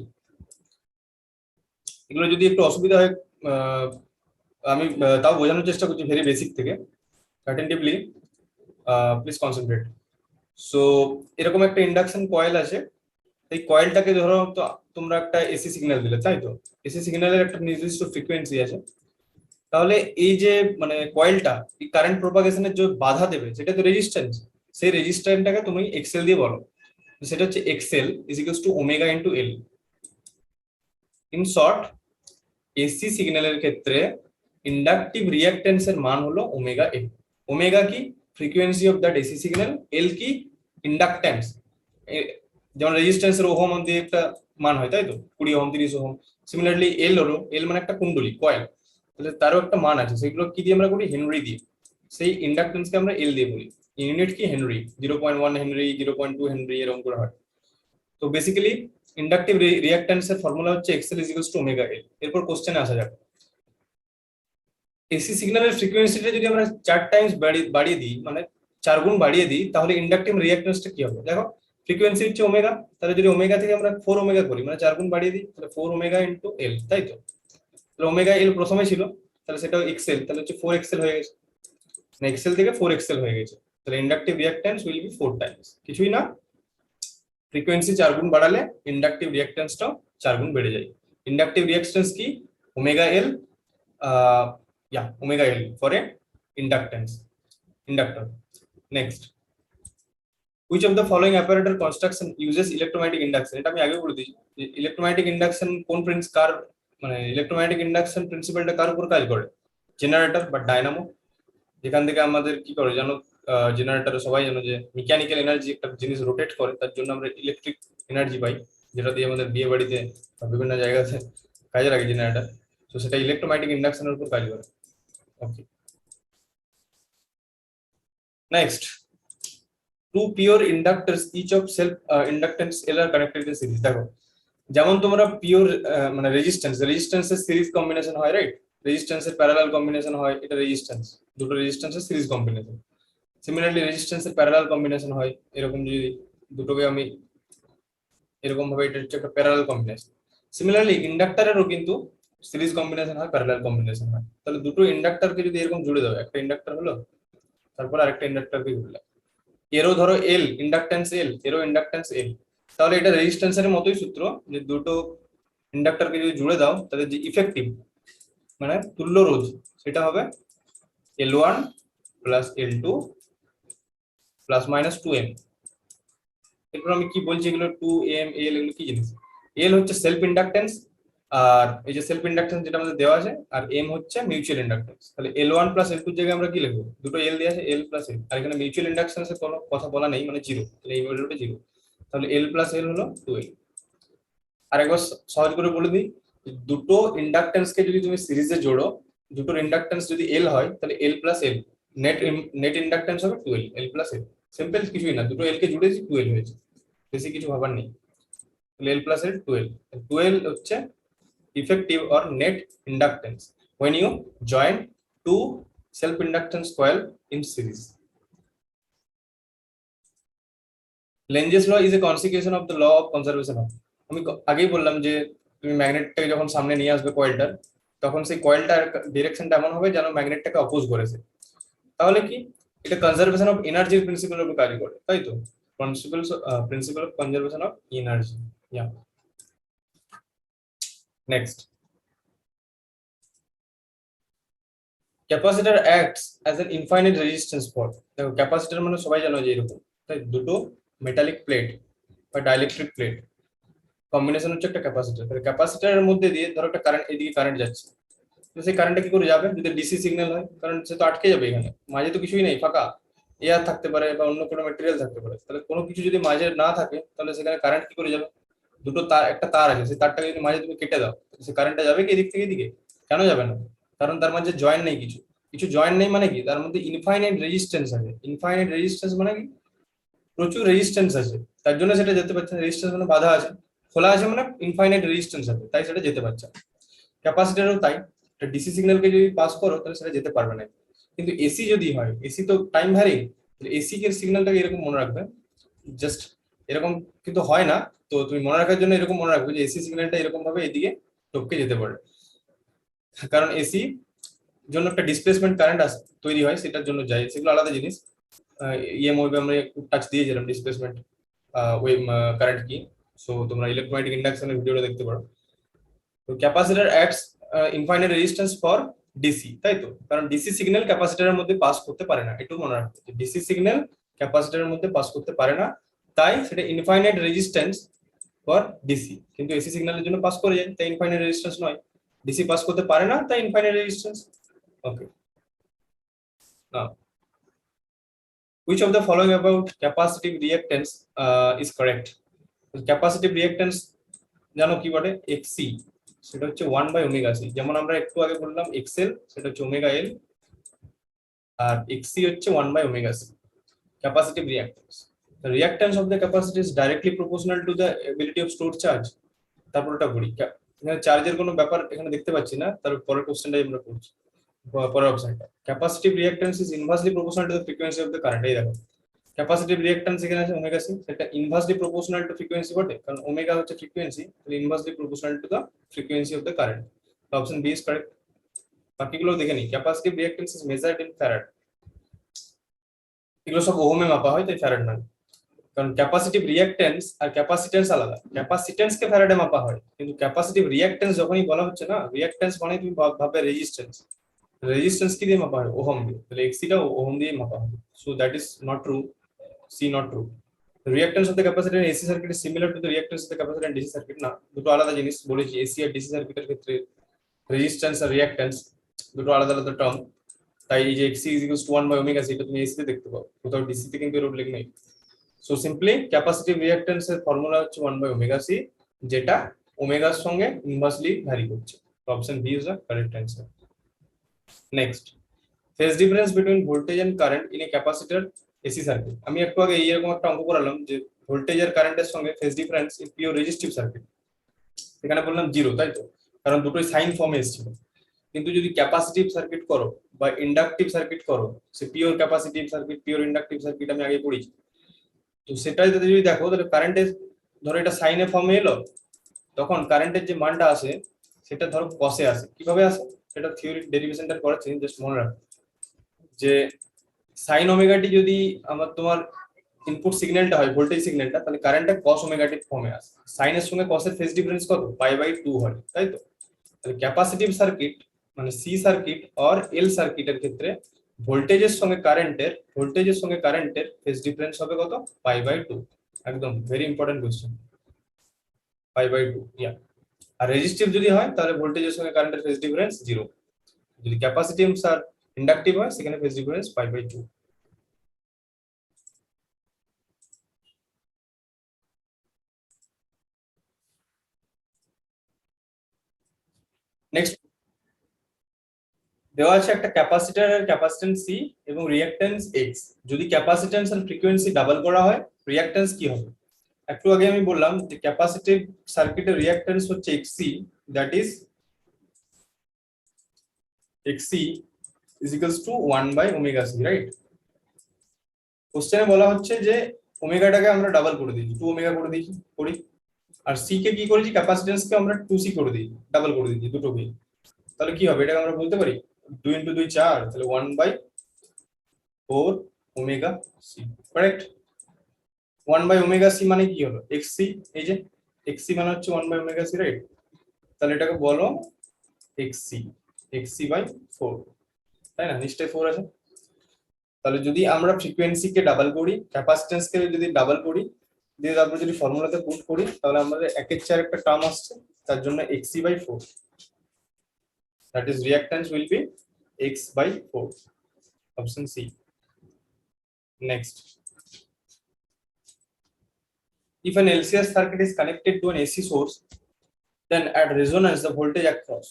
এগুলো যদি একটু অসুবিধা হয়, আমি তাও বোঝানোর চেষ্টা করছি ভেরি বেসিক থেকে। Attentively please concentrate. সো এরকম একটা ইন্ডাকশন কয়েল আছে, এই কয়েলটাকে ধরো তো তোমরা একটা এসি সিগন্যাল দিলে, তাই তো? এসি সিগন্যালের একটা নির্দিষ্ট ফ্রিকোয়েন্সি আছে, তাহলে এই যে মানে কয়েলটা এই কারেন্ট প্রপাগেশনের যে বাধা দেবে সেটা তো রেজিস্ট্যান্স, সেই রেজিস্ট্যান্সটাকে তুমি এক্সেল দিয়ে বলো, সেটা হচ্ছে XL is equals to omega into L. In short, AC সিগন্যালের ক্ষেত্রে ইন্ডাকটিভ রিঅ্যাকট্যান্সের মান হলো ওমেগা এল। ওমেগা কি, frequency of that AC signal, L কি, ইন্ডাকট্যান্স। যেমন রেজিস্ট্যান্সের ওহম দিয়ে একটা মান হয়, তাই তো, 20 ওহম 30 ওহম। সিমিলারলি এল হলো, এল মানে একটা কুণ্ডলী কয়েল, তাহলে তারও একটা মান আছে, সেগুলো কি দিয়ে আমরা করি, হেনরি দিয়ে। সেই ইন্ডাকটেন্সকে আমরা এল দিয়ে বলি, ইউনিট কি হেনরি, 0.1 হেনরি, 0.2 হেনরি, এরকম করে হয়। তো বেসিক্যালি ইন্ডাকটিভ রিঅ্যাকট্যান্সের ফর্মুলা হচ্ছে XL is equals to omega এল। এরপর কোশ্চেনে আসা যাক, এসি সিগন্যালের ফ্রিকোয়েন্সিটা যদি আমরা 4 টাইমস বাড়িয়ে দিই, মানে 4 গুণ বাড়িয়ে দিই, তাহলে ইন্ডাকটিভ রিঅ্যাকট্যান্সটা কি হবে দেখো। ফ্রিকোয়েন্সি হচ্ছে ওমেগা, তাহলে যদি ওমেগা থেকে আমরা 4 ওমেগা করি, মানে 4 গুণ বাড়িয়ে দিই, তাহলে 4 ওমেগা ইনটু এল, তাই তো? তাহলে ওমেগা এল প্রথমে ছিল, তাহলে সেটা এক্সেল, তাহলে হচ্ছে 4 এক্সেল হয়ে গেছে, মানে এক্সেল থেকে 4 এক্সেল হয়ে গেছে। তাহলে inductive reactance will be 4 Times, কিছুই না, ফ্রিকোয়েন্সি 4 গুণ বাড়ালে ইন্ডাকটিভ রিঅ্যাকট্যান্সটাও 4 গুণ বেড়ে যায়। ইন্ডাকটিভ রিঅ্যাকট্যান্স কি, omega L, omega L for a inductance, inductor. Next, which of the following apparatus construction uses electromagnetic induction? এটা আমি আগে বলে দিয়েছি, ইলেকট্রোম্যাগনেটিক ইন্ডাকশন কোন কার, মানে ইলেকট্রোম্যাগনেটিক ইন্ডাকশন প্রিন্সিপালটা কার উপর কাজ করে, জেনারেটর বা ডায়নামো। যেখান থেকে আমাদের কি করে জানো, জেনারেটরে সবাই জানো যে মেকানিক্যাল এনার্জি একটা জিনিস রোটেট করে, তার জন্য আমরা ইলেকট্রিক এনার্জি পাই, যেটা দিয়ে আমাদের বিয়ে বাড়িতে বা বিভিন্ন জায়গাতে কাজে লাগে জেনারেটর। তো সেটা ইলেকট্রোম্যাগনেটিক ইন্ডাকশনের উপর কাজ করে। Okay, next, two pure inductors each of self inductance L are connected in series. দেখো, যেমন তোমরা পিওর মানে রেজিস্ট্যান্সের সিরিজ কম্বিনেশন হয়, রাইট? রেজিস্ট্যান্সের প্যারালাল কম্বিনেশন হয়, এটা রেজিস্ট্যান্স, দুটো রেজিস্ট্যান্সের সিরিজ কম্বিনেশন। সিমিলারলি রেজিস্ট্যান্সের প্যারালাল কম্বিনেশন হয়, এরকম যদি দুটোকে আমি এরকম ভাবে, এটা হচ্ছে একটা প্যারালাল কম্বিনেশন। সিমিলারলি ইন্ডাক্টরেরও কিন্তু সিরিজ কম্বিনেশন হয়, প্যারালাল কম্বিনেশন হয়। তাহলে দুটো ইন্ডাক্টরকে যদি এরকম জুড়ে দাও, একটা ইন্ডাক্টর হলো, তারপর আরেকটা ইন্ডাক্টরকে জুড়লে, এরও ধরো এল, ইন্ডাকটেন্স এল, এরও ইন্ডাকটেন্স এল, তাহলে এটা রেজিস্ট্যান্সের মতোই সূত্র, যে দুটো ইন্ডাক্টরকে যদি জুড়ে দাও, তাদের যে ইফেক্টিভ মানে তুল্য রোধ, সেটা হবে L1 plus L2 plus minus 2M। এরপর আমি কি বলছি, এগুলো 2M L এগুলো কি জিনিস? এল হচ্ছে সেলফ ইন্ডাকটেন্স, আর এই যে সেলফ ইন্ডাকটেন্স যেটা আমাদের দেওয়া আছে, আর এম হচ্ছে মিউচুয়াল ইন্ডাকটেন্স। তাহলে L1 প্লাস L2 এর জায়গায় আমরা কি লিখবো, দুটো এল দেওয়া আছে, এল প্লাস এল, আর এখানে মিউচুয়াল ইন্ডাকটেন্সের কোনো কথা বলা নেই, মানে জিরো, তাহলে এই ভ্যালুটা জিরো। তাহলে এল প্লাস এল হলো 2L। আরেকবার সহজ করে বলে দিই, দুটো ইন্ডাকটেন্সকে যদি তুমি সিরিজে জোড়ো, দুটোর ইন্ডাকটেন্স যদি এল হয়, তাহলে এল plus L, net net inductance হবে 2L, এল প্লাস এল। সিম্পল, কিছুই না, দুটো এল কে জুড়েছি 2L হয়েছে, বেশি কিছু ভাবার নেই। তাহলে এল প্লাস এল 2L, 2L হচ্ছে effective or net inductance when you join two self inductance coil in series. Lenz law is a consequence of the law of conservation of, আমি আগেই বললাম যে তুমি ম্যাগনেটটাকে যখন সামনে নিয়ে আসবে কয়েলটার, তখন সেই কয়েলটার ডিরেকশনটা এমন হবে যেন ম্যাগনেটটাকে অপোজ করেছে। তাহলে কি, এটা কনজারভেশন অফ এনার্জির প্রিন্সিপালের উপর কাজ করে, তাই তো? Principle of conservation of energy. Yeah, next, capacitor acts as an infinite resistance pot. দেখো, ক্যাপাসিটর মানে সবাই জানো যে এরকম, তাই দুটো মেটালিক প্লেট বা ডাইলেকট্রিক প্লেট কম্বিনেশন হচ্ছে একটা ক্যাপাসিটর। তাহলে ক্যাপাসিটরের মধ্যে দিয়ে ধরো একটা কারেন্ট, এদিকে কারেন্ট যাচ্ছে, তো সেই কারেন্টটা কি করে যাবে, যদি ডিসি সিগন্যাল হয়, কারণ সে তো আটকে যাবে, এখানে মাঝে তো কিছুই নেই, ফাঁকা এয়ার থাকতে পারে বা অন্য কোনো ম্যাটেরিয়াল থাকতে পারে। তাহলে কোনো কিছু যদি মাঝে না থাকে, তাহলে সেখানে কারেন্ট কি করে যাবে, দুটো তার, একটা তার আছে, সেই তারটাকে যদি মাঝে তুমি কেটে দাও, সে কারেন্টটা যাবে কি এদিক থেকে এদিকে? কেন যাবে না? কারণ তার মাঝে জয়েন নেই, কিছু কিছু জয়েন নেই, মানে কি তার মধ্যে ইনফাইনাইট রেজিস্ট্যান্স আছে। ইনফাইনাইট রেজিস্ট্যান্স মানে কি, প্রচুর রেজিস্ট্যান্স আছে, তার জন্য সেটা যেতে পারছে না। রেজিস্ট্যান্স মানে বাধা আছে, খোলা আছে মানে ইনফাইনাইট রেজিস্ট্যান্স আছে, তাই সেটা যেতে পারছে না। ক্যাপাসিটরও তাই, ডিসি সিগন্যালকে যদি পাস করো, তাহলে সেটা যেতে পারবে না। কিন্তু এসি যদি হয়, এসি তো টাইম ভ্যারিং, এসি এর সিগন্যালটাকে এরকম মনে রাখবে, জাস্ট এরকম কিন্তু হয় না। তো তুমি মনে রাখার জন্য এরকম মনে রাখবে যে এসি সিগন্যালটা এরকম ভাবে এদিকে টপকে যেতে পারে, কারণ এসি জন্য একটা ডিসপ্লেসমেন্ট কারেন্ট তৈরি হয়, সেটার জন্য যায়, সেগুলো আলাদা জিনিস। ইএম ওয়েবে আমরা একটু টাচ দিয়েছিলাম ডিসপ্লেসমেন্ট ওয়েভ কারেন্ট কি। সো তোমরা ইলেকট্রোম্যাগনেটিক ইন্ডাকশনের ভিডিওটা দেখতে পারো। তো capacitor ads infinite resistance for DC, তাই তো, কারণ ডিসি সিগন্যাল ক্যাপাসিটরের মধ্যে পাস করতে পারে না, একটু মনে রাখতে, ডিসি সিগন্যাল ক্যাপাসিটরের মধ্যে পাস করতে পারে না, তাই সেটা ইনফাইনাইট রেজিস্ট্যান্স ফর ডিসি। কিন্তু এসি সিগন্যালের জন্য পাস করে যায়, তাই ইনফাইনাইট রেজিস্ট্যান্স নয়। ডিসি পাস করতে পারে না, তাই infinite resistance. Okay, now which of the following about capacitive reactance is correct? Capacitive reactance জানো কি বলে? এক্সি, সেটা হচ্ছে 1/ωc। যেমন আমরা একটু আগে বললাম এক্সএল, সেটা হচ্ছে ওমেগা এল, আর এক্সি হচ্ছে 1/ωc। Capacitive reactance, the reactance of the capacitor is directly proportional to the ability of stored charge। তারপর ওটা করি, এখানে চার্জের কোনো ব্যাপার এখানে দেখতে পাচ্ছি না, তার পরের কোশ্চেনটাই আমরা করছি, পরের অপশনটা। Capacitive reactance is inversely proportional to the frequency of the current. এই দেখো, ক্যাপাসিটিভ রিঅ্যাকট্যান্স এখানে আছে ওমেগা সি, সেটা ইনভার্সলি প্রপোর্শনাল টু ফ্রিকোয়েন্সি বটে, কারণ ওমেগা হচ্ছে ফ্রিকোয়েন্সি, তাহলে inversely proportional to the frequency of the current. Option B is correct. বাকিগুলো দেখে নিই। Capacitive reactance is measured in farad, এগুলো সব ওহমে মাপা হয়, তাই ফ্যারাড নয়, কারণ ক্যাপাসিটিভ রিঅ্যাকট্যান্স আর ক্যাপাসিটেন্স আলাদা। ক্যাপাসিটেন্স কে ফ্যারাডে মাপা হয়, কিন্তু ক্যাপাসিটিভ রিঅ্যাকট্যান্স যখনই বলা হচ্ছে না, রিঅ্যাকট্যান্স মানে তুমি ভাববে রেজিস্ট্যান্স, রেজিস্ট্যান্স কি দিয়ে মাপা হয়? ওহম দিয়ে, তাহলে এক্সিটা ওহম দিয়ে মাপা হয়। So that is not true, C not true. Reactance of the capacitor in AC circuit is similar to the reactance of the capacitor in DC circuit. না, দুটো আলাদা জিনিস বলেছি। এসি আর ডিসি সার্কিটের ক্ষেত্রে রেজিস্ট্যান্স আর রিঅ্যাকট্যান্স দুটো আলাদা আলাদা টার্ম, তাই এই যে এক্সি ইজ ইকুয়ালস টু 1/ωc এটা তুমি এসি তে দেখতে পাও, কোথাও ডিসি তে কিন্তু এর উল্লেখ নেই। সো সিম্পলি ক্যাপাসিটিভ রিঅ্যাকট্যান্স এর ফর্মুলা হচ্ছে 1/ωc, যেটা ওমেগার সঙ্গে ইনভার্সলি ভ্যারি করছে। Option B is the correct answer. Next, phase difference between voltage and current in a capacitor AC circuit. আমি একটু আগে এইরকম একটা অঙ্ক করালাম যে ভোল্টেজ আর কারেন্টের সঙ্গে phase difference in pure resistive circuit, এখানে বললাম জিরো, তাই তো, কারণ দুটোই সাইন ফর্মে এসেছিল। কিন্তু যদি ক্যাপাসিটিভ সার্কিট করো বা ইন্ডাকটিভ সার্কিট করো, সে pure capacitive circuit, pure inductive circuit আমি আগে পড়েছি, তো সেটাই যদি দেখো, তাহলে কারেন্টের, ধরো এটা সাইনের ফর্মে এলো, তখন কারেন্টের যে মানটা আসে সেটা ধরো কসে আসে। কিভাবে আসে সেটা থিওরি ডেরিভেশনটা করাচ্ছি, জাস্ট মনে রাখো যে সাইন ওমেগাটি যদি আমার তোমার ইনপুট সিগন্যালটা হয়, ভোল্টেজ সিগন্যালটা, তাহলে কারেন্টটা কস ওমেগাটি ফর্মে আসে। সাইনের সঙ্গে কসের ফেজ ডিফারেন্স কত? পাই/2 হয়, তাই তো। তাহলে ক্যাপাসিটিভ সার্কিট মানে সি সার্কিট আর এল সার্কিটের ক্ষেত্রে ভোল্টেজের সঙ্গে কারেন্টের ফেজ ডিফারেন্স হবে কত? পাই/2। একদম ভেরি ইম্পর্টেন্ট কোশ্চেন, পাই/2, ইয়া। আর রেজিস্টিভ যদি হয় তাহলে ভোল্টেজের সঙ্গে কারেন্টের ফেজ ডিফারেন্স 0। যদি ক্যাপাসিটিভ আর ইন্ডাকটিভ হয় সেখানে ফেজ ডিফারেন্স পাই/2। নেক্সট, দেওয়া আছে একটা ক্যাপাসিটর এর ক্যাপাসিট্যান্স সি এবং রিঅ্যাকট্যান্স এক্স। যদি ক্যাপাসিট্যান্স আর ফ্রিকোয়েন্সি ডাবল করা হয়, রিঅ্যাকট্যান্স কি হবে? একটু আগে আমি বললাম যে ক্যাপাসিটিভ সার্কিটের রিঅ্যাকট্যান্স হচ্ছে XC, that is XC is equals to 1/ωc, right? কোশ্চেনে বলা হচ্ছে যে ওমেগাটাকে আমরা ডাবল করে দিয়েছি, 2ω করে দিয়েছি করি, আর সি কে কি করেছি, ক্যাপাসিট্যান্স কে আমরা 2c করে দিয়েছি, ডাবল করে দিয়েছি দুটোকে। তাহলে কি হবে? এটাকে আমরা বলতে পারি 2 × 2 4, তাহলে 1/4ωc, কারেক্ট। 1/ωc মানে কি হলো? xc, এই যে xc মানে হচ্ছে 1/ωc, রাইট? তাহলে এটাকে বলো xc/4, তাই না? নিশ্চয়ই 4 আছে। তাহলে যদি আমরা ফ্রিকোয়েন্সি কে ডাবল করি, ক্যাপাসিট্যান্স কে যদি ডাবল করি, দিয়ে তারপর যদি ফর্মুলাতে পুট করি, তাহলে আমাদের একের চার একটা টার্ম আসছে, তার জন্য xc/4, that is reactance will be x/4, option c. Next, if an LCR circuit is connected to an AC source, then at resonance the voltage across,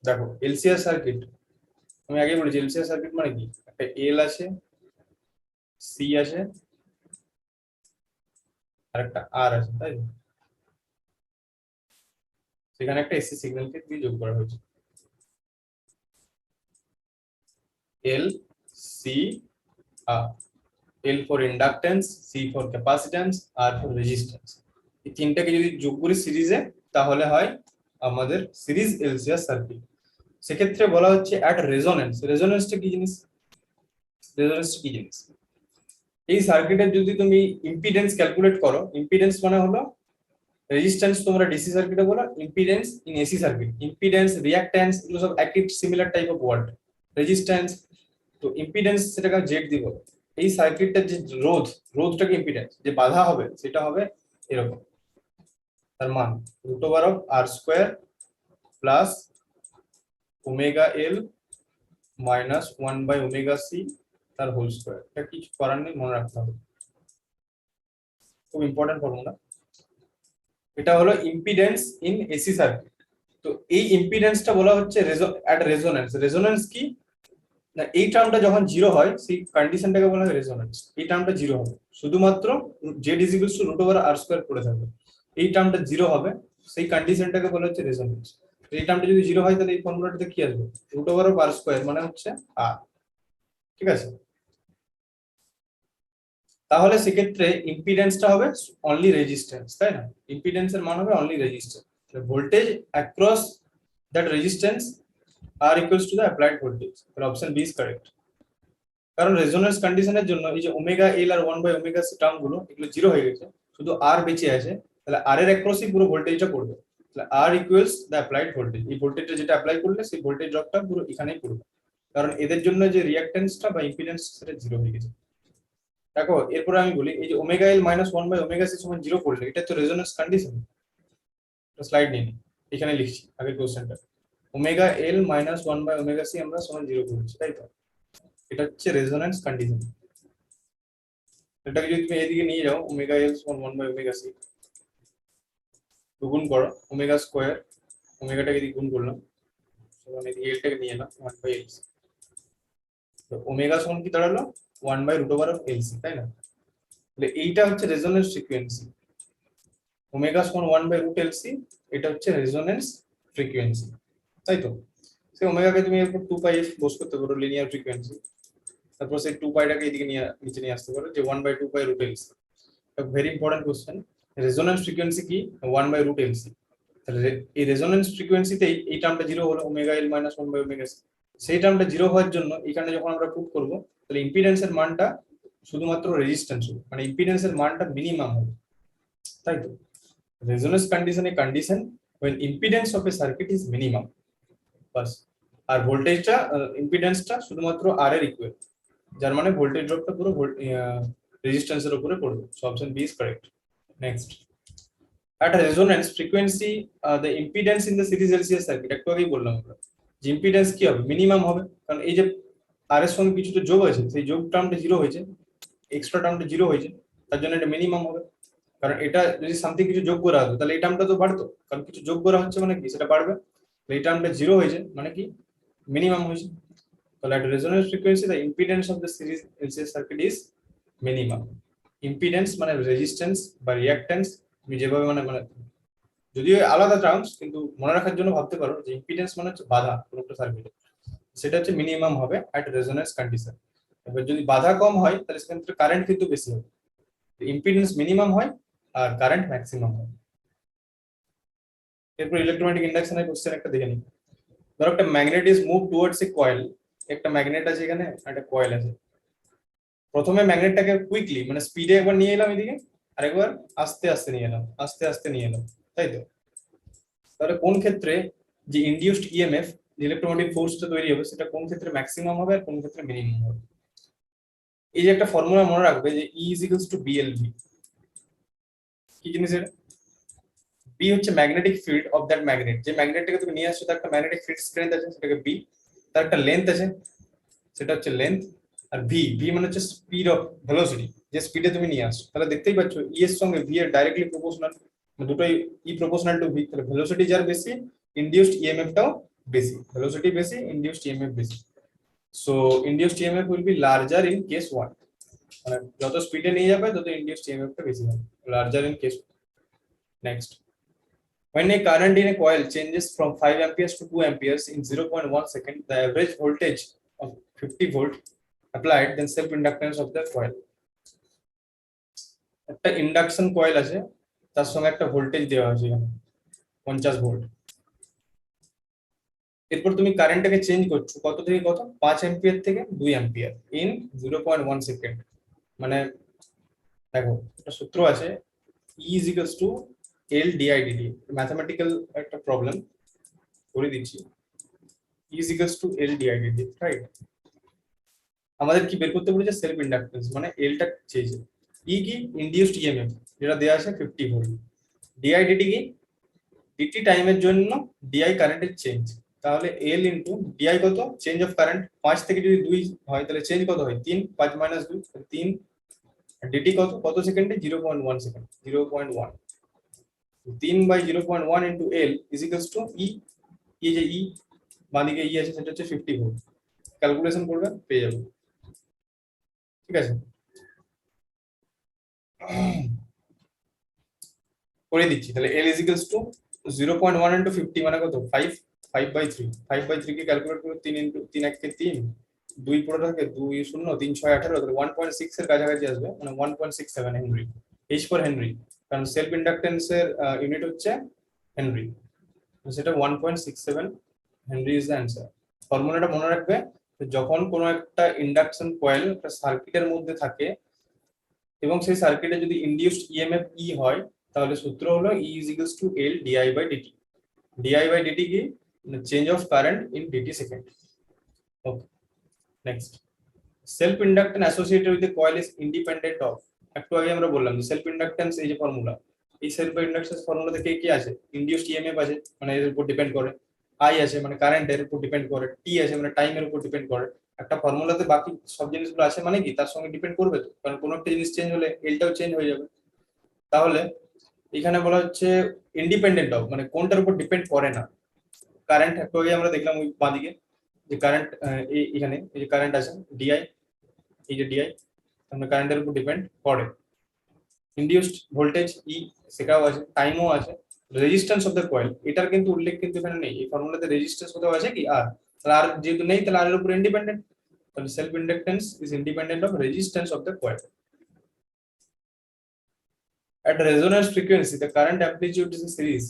দেখো LCR সার্কিট, আমি আগে বলেছি LCR সার্কিট মানে কি, একটা L আছে, C আছে, আর একটা R আছে, তাই তো? সেখানে একটা এসি সিগন্যালকে দিয়ে যোগ করা হয়েছে, L C R, L for inductance, C for capacitance, R for resistance। এই তিনটাকে যদি যোগ করি সিরিজে তাহলে হয় আমাদের সিরিজ এলসিআর সার্কিট। সেক্ষেত্রে বলা হচ্ছে অ্যাট রেজোনেন্স। রেজোনেন্সটা কি জিনিস? রেজোনেন্স কি জিনিস? এই সার্কিটের যদি তুমি ইম্পিডেন্স ক্যালকুলেট করো, ইম্পিডেন্স মানে হলো রেজিস্ট্যান্স, তোমরা ডিসি সার্কিটে বলো, impedance in AC circuit. Impedance, reactance এগুলো সব একই similar type of word. Resistance তো ইম্পিডেন্স সেটাকে জেড দিব। এই সার্কিটটার যে রোধটাকে ইম্পিডেন্স, যে বাধা হবে সেটা হবে এরকম, তার মান √r² plus omega L minus 1/ωc তার হোল স্কয়ার। এটা কিছু করার নেই, মনে রাখতে হবে, খুব ইম্পর্টেন্ট ফর্মুলা। এটা হলো ইম্পিডেন্স ইন এসি সার্কিট। তো এই ইম্পিডেন্সটা বলা হচ্ছে অ্যাট রেজোনেন্স। রেজোনেন্স কি না, এই টার্মটা যখন জিরো হয় সেই কন্ডিশনটাকে বলা হয় রেজোনেন্স। এই টার্মটা জিরো হবে, শুধুমাত্র Z is equals two √r² পড়ে থাকবে, এই টার্মটা জিরো হবে, সেই কন্ডিশনটাকে বলা হচ্ছে রেজোনেন্স। এই টার্মটা যদি জিরো হয় তাহলে এই ফর্মুলাটাতে কি আসবে? √r² মানে হচ্ছে আর, ঠিক আছে? তাহলে সেক্ষেত্রে ইম্পিডেন্সটা হবে অনলি রেজিস্ট্যান্স, তাই না? ইম্পিডেন্সের মান হবে only resistance. Voltage across that resistance are equals to the applied voltage. তাহলে অপশন বি ইজ কারেক্ট। কারণ রেজোনেন্স কন্ডিশনের জন্য এই যে ওমেগা এল আর 1/ωc টার্ম গুলো এগুলো জিরো হয়ে গেছে, শুধু আর বেঁচে আছে। তাহলে আর এর অ্যাক্রসই পুরো ভোল্টেজটা পড়বে। তাহলে আর ইকুয়ালস দ্য অ্যাপ্লাইড ভোল্টেজ। এই ভোল্টেজটা যেটা অ্যাপ্লাই করলে সেই ভোল্টেজ ড্রপটা পুরো এখানেই পড়বে, কারণ এদের জন্য যে রিঅ্যাকট্যান্সটা বা ইম্পিডেন্স সেটা জিরো হয়ে গেছে। দেখো এরপরে আমি বলি, এই যে ওমেগা এল মাইনাস 1/ωc সমান জিরো করলে এটা তো রেজোনেন্স কন্ডিশন। স্লাইড নিয়ে নি, এখানে লিখছি আগের কোশ্চেনটা। ওমেগা এল মাইনাস 1/ωc আমরা সমান জিরো করেছি, তাই তো? এটা হচ্ছে রেজোনেন্স কন্ডিশন। এটাকে যদি তুমি এদিকে নিয়ে যাও, ওমেগা এল সমান 1/ωc, গুণ করো ওমেগা স্কোয়ার, ওমেগাটাকে এদিকে গুণ করলাম, সমান এদিকে এলটাকে নিয়ে এলাম 1/LC। তো ওমেগা সমান কি দাঁড়ালো? 1/√LC, তাই না? তাহলে এইটা হচ্ছে রেজোনেন্স ফ্রিকোয়েন্সি। ওমেগা সমান 1/√LC, এটা হচ্ছে রেজোনেন্স ফ্রিকোয়েন্সি, তাই তো? সেই ওমেগাকে তুমি এরপর 2πf বস করতে পারো, লিনিয়ার ফ্রিকোয়েন্সি। তারপর সেই 2πটাকে এদিকে নিচে নিয়ে আসতে পারো, যে 1/2π√LC। Very important question. Resonance frequency কি? 1/√LC। তাহলে এই রেজোনেন্স ফ্রিকোয়েন্সিতে এই টার্মটা জিরো হলো, ওমেগা এল মাইনাস 1/ωc। সেই টার্মটা জিরো হওয়ার জন্য এখানে যখন আমরা পুট করবো, তাহলে ইম্পিডেন্সের মানটা শুধুমাত্র রেজিস্ট্যান্স হবে, মানে ইম্পিডেন্সের মানটা মিনিমাম হবে, তাই তো? Resonance condition when impedance of a circuit is minimum, বাস। আর ভোল্টেজটা ইম্পিডেন্সটা শুধুমাত্র আর এর ইকুয়াল, যার মানে ভোল্টেজ ড্রপটা পুরো রেজিস্ট্যান্সের উপরে পড়বে। So option B is correct. Next, at resonance frequency the impedance in the series LCR circuit, একটু আগেই বললাম আমরা যে ইম্পিডেন্স কি হবে? মিনিমাম হবে, কারণ এই যে আর এর সঙ্গে কিছু তো যোগ হয়েছে, সেই যোগ টার্মটা জিরো হয়েছে, এক্সট্রা টার্মটা জিরো হয়েছে, তার জন্য এটা মিনিমাম হবে। কারণ এটা যদি সামথিং কিছু যোগ করা হতো তাহলে এই টার্মটা তো বাড়তো, কারণ কিছু যোগ করা হচ্ছে মানে কি সেটা বাড়বে। এই টার্মটা জিরো হয়েছে মানে কি মিনিমাম হয়েছে। তাহলে at resonance frequency the impedance of the series LCR circuit is minimum. Impedance মানে রেজিস্ট্যান্স বা রিঅ্যাকট্যান্স, তুমি যেভাবে মানে মানে যদিও আলাদা টার্মস, কিন্তু মনে রাখার জন্য ভাবতে পারো যে ইম্পিডেন্স মানে হচ্ছে বাধা কোনো একটা সার্কিটে, সেটা হচ্ছে মিনিমাম হবে অ্যাট রেজোনেন্স কন্ডিশন। এবার যদি বাধা কম হয় তাহলে সেক্ষেত্রে কারেন্ট কিন্তু বেশি হবে। ইম্পিডেন্স মিনিমাম হয় আর কারেন্ট ম্যাক্সিমাম হয়। এরপর ইলেকট্রোম্যাগনেটিক ইন্ডাকশনের কোশ্চেন একটা দেখে নিই। ধরো একটা magnet is move towards A coil. একটা ম্যাগনেট আছে এখানে, একটা কয়েল আছে। প্রথমে ম্যাগনেটটাকে কুইকলি মানে স্পিডে একবার নিয়ে এলাম এদিকে, আরেকবার আস্তে আস্তে নিয়ে এলাম, আস্তে আস্তে নিয়ে এলাম, তাই তো? তাহলে কোন ক্ষেত্রে যে ইনডিউসড ইএমএফ, যে ইলেকট্রোম্যাগনেটিক ফোর্সটা তৈরি হবে, সেটা কোন ক্ষেত্রে ম্যাক্সিমাম হবে আর কোন ক্ষেত্রে মিনিমাম হবে? এই যে একটা ফর্মুলা মনে রাখবে যে E is equals to BLV। কি জিনিস এটা? B হচ্ছে magnetic field of that magnet. যে ম্যাগনেটটাকে তুমি নিয়ে আসছো তার একটা ম্যাগনেটিক ফিল্ড স্ট্রেংথ আছে, সেটাকে B। তার একটা লেন্থ আছে, সেটা হচ্ছে লেন্থ। আর ভি মানে হচ্ছে স্পিড অফ ভেলোসিটি, যে স্পিডে তুমি নিয়ে আসছো। তাহলে দেখতেই পাচ্ছ ই এর সঙ্গে ভি এর ডাইরেক্টলি প্রপোর্শনাল, দুটোই ই প্রপোর্শনাল টু ভি। তাহলে ভেলোসিটি যার বেশি, ইনডিউসড ইএমএফটাও বেশি। ভেলোসিটি বেশি, ইনডিউসড ইএমএফ বেশি। So induced EMF will be larger in case 1। মানে যত স্পিডে নিয়ে যাবে তত ইনডিউসড ইএমএফটা বেশি হবে, larger in case. Next, when a current in a coil changes from 5 amperes to 2 amperes in 0.1 second, the average voltage of 50 volt applied, then self inductance of the coil. একটা induction coil আছে, তার সঙ্গে একটা voltage দেওয়া আছে এখানে 50 volt. এরপর তুমি কারেন্টটাকে চেঞ্জ করছো কত থেকে কত, 5 অ্যাম্পিয়ার থেকে 2 অ্যাম্পিয়ার ইন 0.1 সেকেন্ড। মানে দেখো একটা সূত্র আছে, E is equals to L di dt, mathematical একটা প্রবলেম করে দিচ্ছি। E is equals to L di dt, right? আমাদের কি বের করতে বলেছে, সেলফ ইন্ডাক্টেন্স, মানে এলটা চেয়েছে। ই কি, ইনডিউসড ইএমএফ, যেটা দেওয়া আছে 50 ভোল্ট। ডিআই ডিটি কি, ডিটি টাইমের জন্য ডিআই কারেন্টের চেঞ্জ। তাহলে এল ইনটু ডিআই কত, চেঞ্জ অফ কারেন্ট, 5 থেকে যদি 2 হয় তাহলে চেঞ্জ কত হয় 3, 5 মাইনাস 2 3। ডিটি কত, কত সেকেন্ডে, 0.1 second, 0.1। 3/0.1 into L is equals to E, এই যে ই বাঁদিকে ই আছে সেটা হচ্ছে 50 ভোল্ট। ক্যালকুলেশন করবে পেয়ে যাবে, ঠিক আছে? করে দিচ্ছি তাহলে L is equals to 0.1 into 50 মানে কত, 5, 5/3, 5/3 কে ক্যালকুলেট করে 3 into 3 1 কে 3, 2 পড়ে থাকে, 2 0 3 6 18, তাহলে 1.6 এর কাছাকাছি আসবে, মানে 1.67 হেনরি, h per হেনরি, কারণ সেলফ ইন্ডাকটেন্স এর ইউনিট হচ্ছে হেনরি, সেটা 1.67 হেনরি ইজ দ্য অ্যান্সার। ফর্মুলাটা মনে রাখবে, যখন কোনো একটা ইন্ডাকশন কয়েল একটা সার্কিটের মধ্যে থাকে এবং সেই সার্কিটে যদি ইনডিউসড ইএমএফ ই হয়, তাহলে সূত্র হলো E is equals to L di by dt. di by dt কি, change of current in dt second. Okay, next, self inductance associated with the coil is independent of. একটু আগে আমরা বললাম যে সেলফ ইন্ডাক্টেন্স, এই যে ফর্মুলা, এই self inductance formula থেকে কি আছে, ইনডিউসড ইএমএফ আছে, মানে এর উপর ডিপেন্ড করে, আই আছে মানে কারেন্টের উপর ডিপেন্ড করে, টি আছে মানে টাইমের উপর ডিপেন্ড করে। একটা ফর্মুলাতে বাকি সব জিনিসগুলো আছে মানে কি তার সঙ্গে ডিপেন্ড করবে তো, কারণ কোনো একটা জিনিস চেঞ্জ হলে এলটাও চেঞ্জ হয়ে যাবে। তাহলে এখানে বলা হচ্ছে ইন্ডিপেন্ডেন্ট অফ, মানে কোনটার উপর ডিপেন্ড করে না। কারেন্ট একটু আগে আমরা দেখলাম ওই বাঁদিকে যে কারেন্ট, এখানে এই যে কারেন্ট আছে ডিআই, এই যে ডিআই, আমরা কারেন্টের উপর ডিপেন্ড করে। ইনডিউসড ভোল্টেজ ই, সেটাও আছে, টাইমও আছে। রেজিস্ট্যান্স অফ দ্য কয়েল, এটার কিন্তু উল্লেখ কিন্তু এখানে নেই, এই ফর্মুলাতে রেজিস্ট্যান্স কোথাও আছে কি, আর তাহলে আর যেহেতু নেই তাহলে আর এর উপর ইন্ডিপেন্ডেন্ট, তাহলে self inductance is independent of resistance of the coil. At resonance frequency, the current amplitude is a series.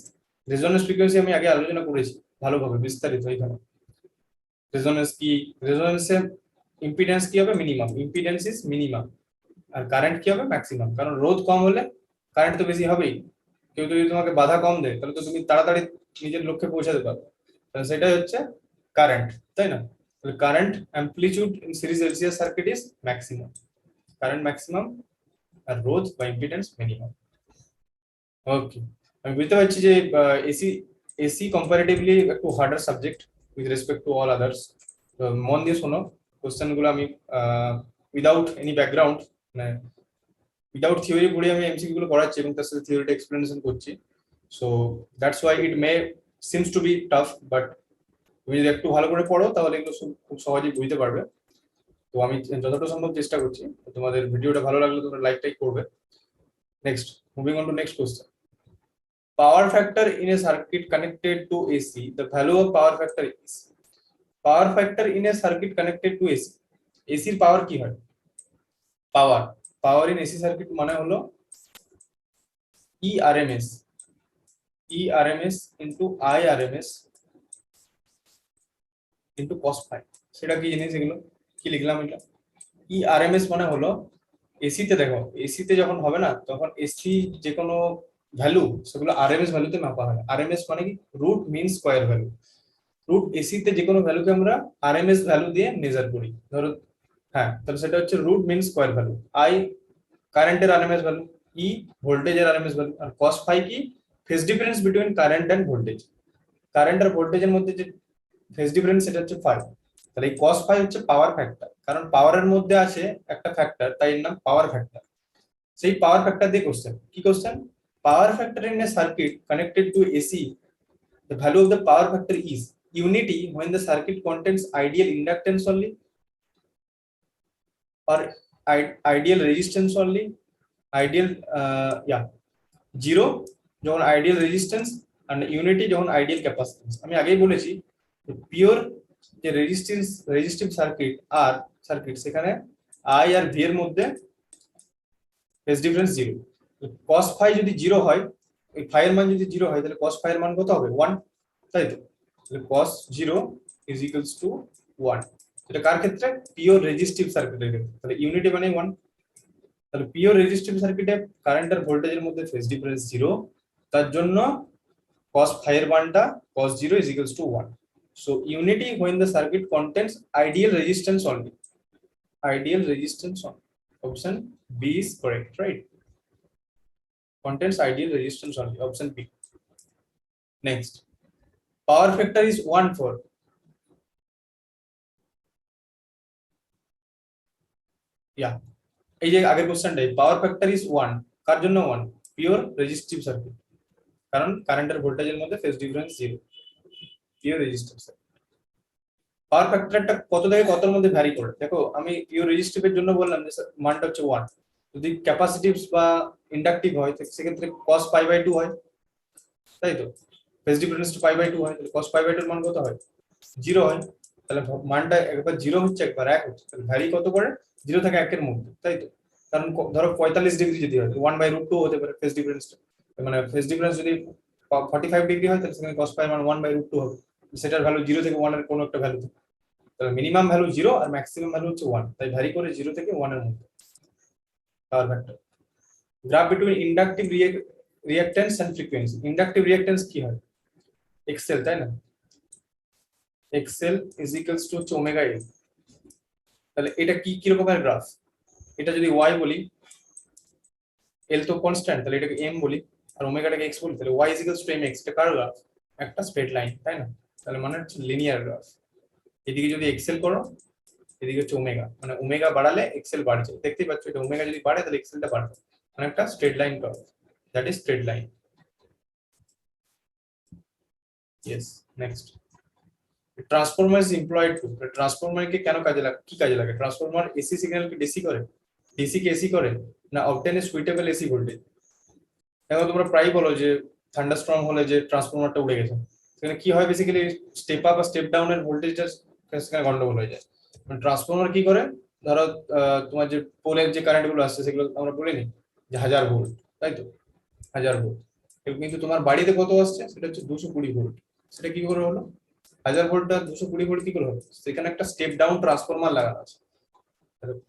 Resonance frequency আমি আগে আলোচনা করেছি ভালোভাবে বিস্তারিত। এখানে রেজোনেন্স কি, রেজোনেন্সে ইম্পিডেন্স কি হবে, মিনিমাম, ইম্পিডেন্স ইজ মিনিমাম, আর কারেন্ট কি হবে, ম্যাক্সিমাম। কারণ রোধ কম হলে কারেন্ট তো বেশি হবেই, কেউ যদি তোমাকে বাধা কম দেয় তাহলে তো তুমি তাড়াতাড়ি নিজের লক্ষ্যে পৌঁছাতে পারবে, তাহলে সেটাই হচ্ছে কারেন্ট, তাই না? তাহলে current amplitude in series LCR circuit is maximum, current maximum আর রোধ বা ইম্পিডেন্স মিনিমাম। ওকে, আমি বুঝতে পারছি যে এসি এসি কম্পারেটিভলি একটু harder subject with respect to all others. মন দিয়ে শোনো, কোশ্চেনগুলো আমি উইদাউট এনি ব্যাকগ্রাউন্ড, মানে উইদাউট থিওরি পড়ে আমি এমসিকিউ গুলো করাচ্ছি এবং তার সাথে থিওরিটা এক্সপ্লেনেশন করছি। So that's why it May seems to B tough, but তুমি যদি একটু ভালো করে পড়ো তাহলে এগুলো খুব সহজেই বুঝতে পারবে। তো আমি যতটা সম্ভব চেষ্টা করছি, তোমাদের ভিডিওটা ভালো লাগলে তোমরা লাইক টাইক করবে। Next, moving on to next question. Power factor in a circuit connected to AC, the value of power factor is, power factor in a circuit connected to AC, AC এর পাওয়ার কি হয়, পাওয়ার ইন এসি সার্কিট মানে হলো ERMS, ERMS into IRMS into cos phi। সেটা কি জিনিস, এগুলো কি লিখলাম, এটা ERMS মানে হলো, এসি তে দেখো, এসি তে যখন হবে না তখন এসি যে কোনো ভ্যালু সেগুলো আরএমএস ভ্যালুতে মাপা হয়। আরএমএস মানে কি, root mean square value. Root AC তে যে কোনো ভ্যালুকে আমরা আরএমএস ভ্যালু দিয়ে মেজার করি, ধরো হ্যাঁ, তাহলে সেটা হচ্ছে root mean square value. I কারেন্টের আরএমএস ভ্যালু, ই ভোল্টেজের আরএমএস ভ্যালু, আর cos phi কি, phase difference between current and voltage. Current আর ভোল্টেজের মধ্যে যে ফেজ ডিফারেন্স সেটা হচ্ছে phi। তাহলে এই cos phi হচ্ছে পাওয়ার ফ্যাক্টর, কারণ পাওয়ারের মধ্যে আছে একটা ফ্যাক্টর, তাই এর নাম পাওয়ার ফ্যাক্টর। সেই পাওয়ার ফ্যাক্টর দিয়ে কোশ্চেন, কি question, power factor in a circuit connected to AC, the value of the power factor is unity when the circuit contains ideal inductance only or ideal resistance only, ideal zero যখন ideal resistance আর unity যখন ideal capacitance. আমি আগেই বলেছি pure যে resistive circuit সেখানে I R V এর মধ্যে phase difference 0। cos phi যদি 0 হয়, ওই ফাই এর মান যদি 0 হয়, তাহলে cos ফাই এর মান কত হবে 1, তাই তো? তাহলে cos 0 ইজ ইকুয়ালস টু 1। এটা কার ক্ষেত্রে? পিওর রেজিস্টিভ সার্কিটের ক্ষেত্রে। তাহলে ইউনিটি মানে 1। তাহলে পিওর রেজিস্টিভ সার্কিটে কারেন্ট আর ভোল্টেজের মধ্যে ফেজ ডিফারেন্স 0, তার জন্য cos phi এর মানটা cos 0 is equals to 1. So unity when the circuit contains ideal resistance only. Ideal resistance only. Option B is correct, right? Contains ideal resistance only. Option B. Next. Power factor is 1/4. Yeah. এই যে আগের কোশ্চেনটাই, power factor is 1, কার জন্য 1? Pure resistive circuit, কারণ current আর ভোল্টেজের মধ্যে phase difference 0, pure resistive circuit. Power ফ্যাক্টরটা কত থেকে কতর মধ্যে ভ্যারি করে? দেখো, আমি পিওর রেজিস্টিভের জন্য বললাম যে মানটা হচ্ছে 1। যদি ক্যাপাসিটিভ বা ইন্ডাকটিভ হয় সেক্ষেত্রে cos π/2 হয়, তাই তো? ফেজ ডিফারেন্স টু π/2 হয়, তাহলে cos π/2 এর মান কত হয়? 0 হয়। তাহলে মানটা একবার 0 হচ্ছে, একবার 1 হচ্ছে, তাহলে ভ্যারি কত করে? 0 থেকে 1 এর মধ্যে, তাই তো? কারণ ধরো 45 ডিগ্রি যদি হয়, 1/√2 হতে পারে ফেজ ডিফারেন্সটা। মানে ফেজ ডিফারেন্স যদি 45 ডিগ্রি হয়, তাহলে সেখানে cos π এর মান 1/√2 হবে। সেটার ভ্যালু 0 থেকে 1 এর কোনো একটা ভ্যালু। তাহলে মিনিমাম ভ্যালু 0 আর ম্যাক্সিমাম ভ্যালু হচ্ছে 1, তাই ভ্যারি করে 0 থেকে 1 এর মধ্যে power factor. Graph between inductive reactance and frequency. Inductive reactance কি হয়? এক্সএল, তাই না? এক্সএল ইজ ইকুয়ালস টু হচ্ছে ওমেগা এল। তাহলে এটা কি রকমের গ্রাফ? এটা যদি y বলি, এল তো কনস্ট্যান্ট, তাহলে এটাকে m বলি, আর ওমেগাটাকে x বলি, তাহলে y is equals two mx। এটা কার গ্রাফ? একটা স্ট্রেট লাইন, তাই না? তাহলে মানে হচ্ছে লিনিয়ার গ্রাফ। এদিকে যদি এক্সেল করো, এদিকে হচ্ছে ওমেগা, মানে ওমেগা বাড়ালে এক্সেল বাড়ছে, দেখতেই পাচ্ছ। এটা ওমেগা যদি বাড়ে তাহলে এক্সেলটা বাড়বে, মানে একটা straight line curve, that is straight line. Yes. Next, transformer is employed to. Transformer কে কেন কাজে লাগে, কি কাজে লাগে? ট্রান্সফরমার এসি সিগন্যাল কে ডিসি করে, ডিসি কে এসি করে, না obtain a suitable AC voltage. দেখো, তোমরা প্রায় বলো যে থান্ডারস্টর্ম হলে যে ট্রান্সফরমারটা উড়ে গেছে, সেখানে কি হয়? বেসিক্যালি স্টেপ আপ আর স্টেপ ডাউনের ভোল্টেজটা সেখানে গন্ডগোল হয়ে যায়। ট্রান্সফরমার কি করে? ধরো তোমার যে পোলের যে কারেন্ট গুলো আসছে সেগুলো আমরা বলে নিই যে 1000 ভোল্ট, তাই তো? 1000 ভোল্ট। কিন্তু তোমার বাড়িতে কত আসছে? সেটা হচ্ছে 220 ভোল্ট। সেটা কি করে হলো? 1000 ভোল্টটা 220 ভোল্ট কি করে হলো? সেখানে একটা স্টেপ ডাউন ট্রান্সফরমার লাগানো আছে।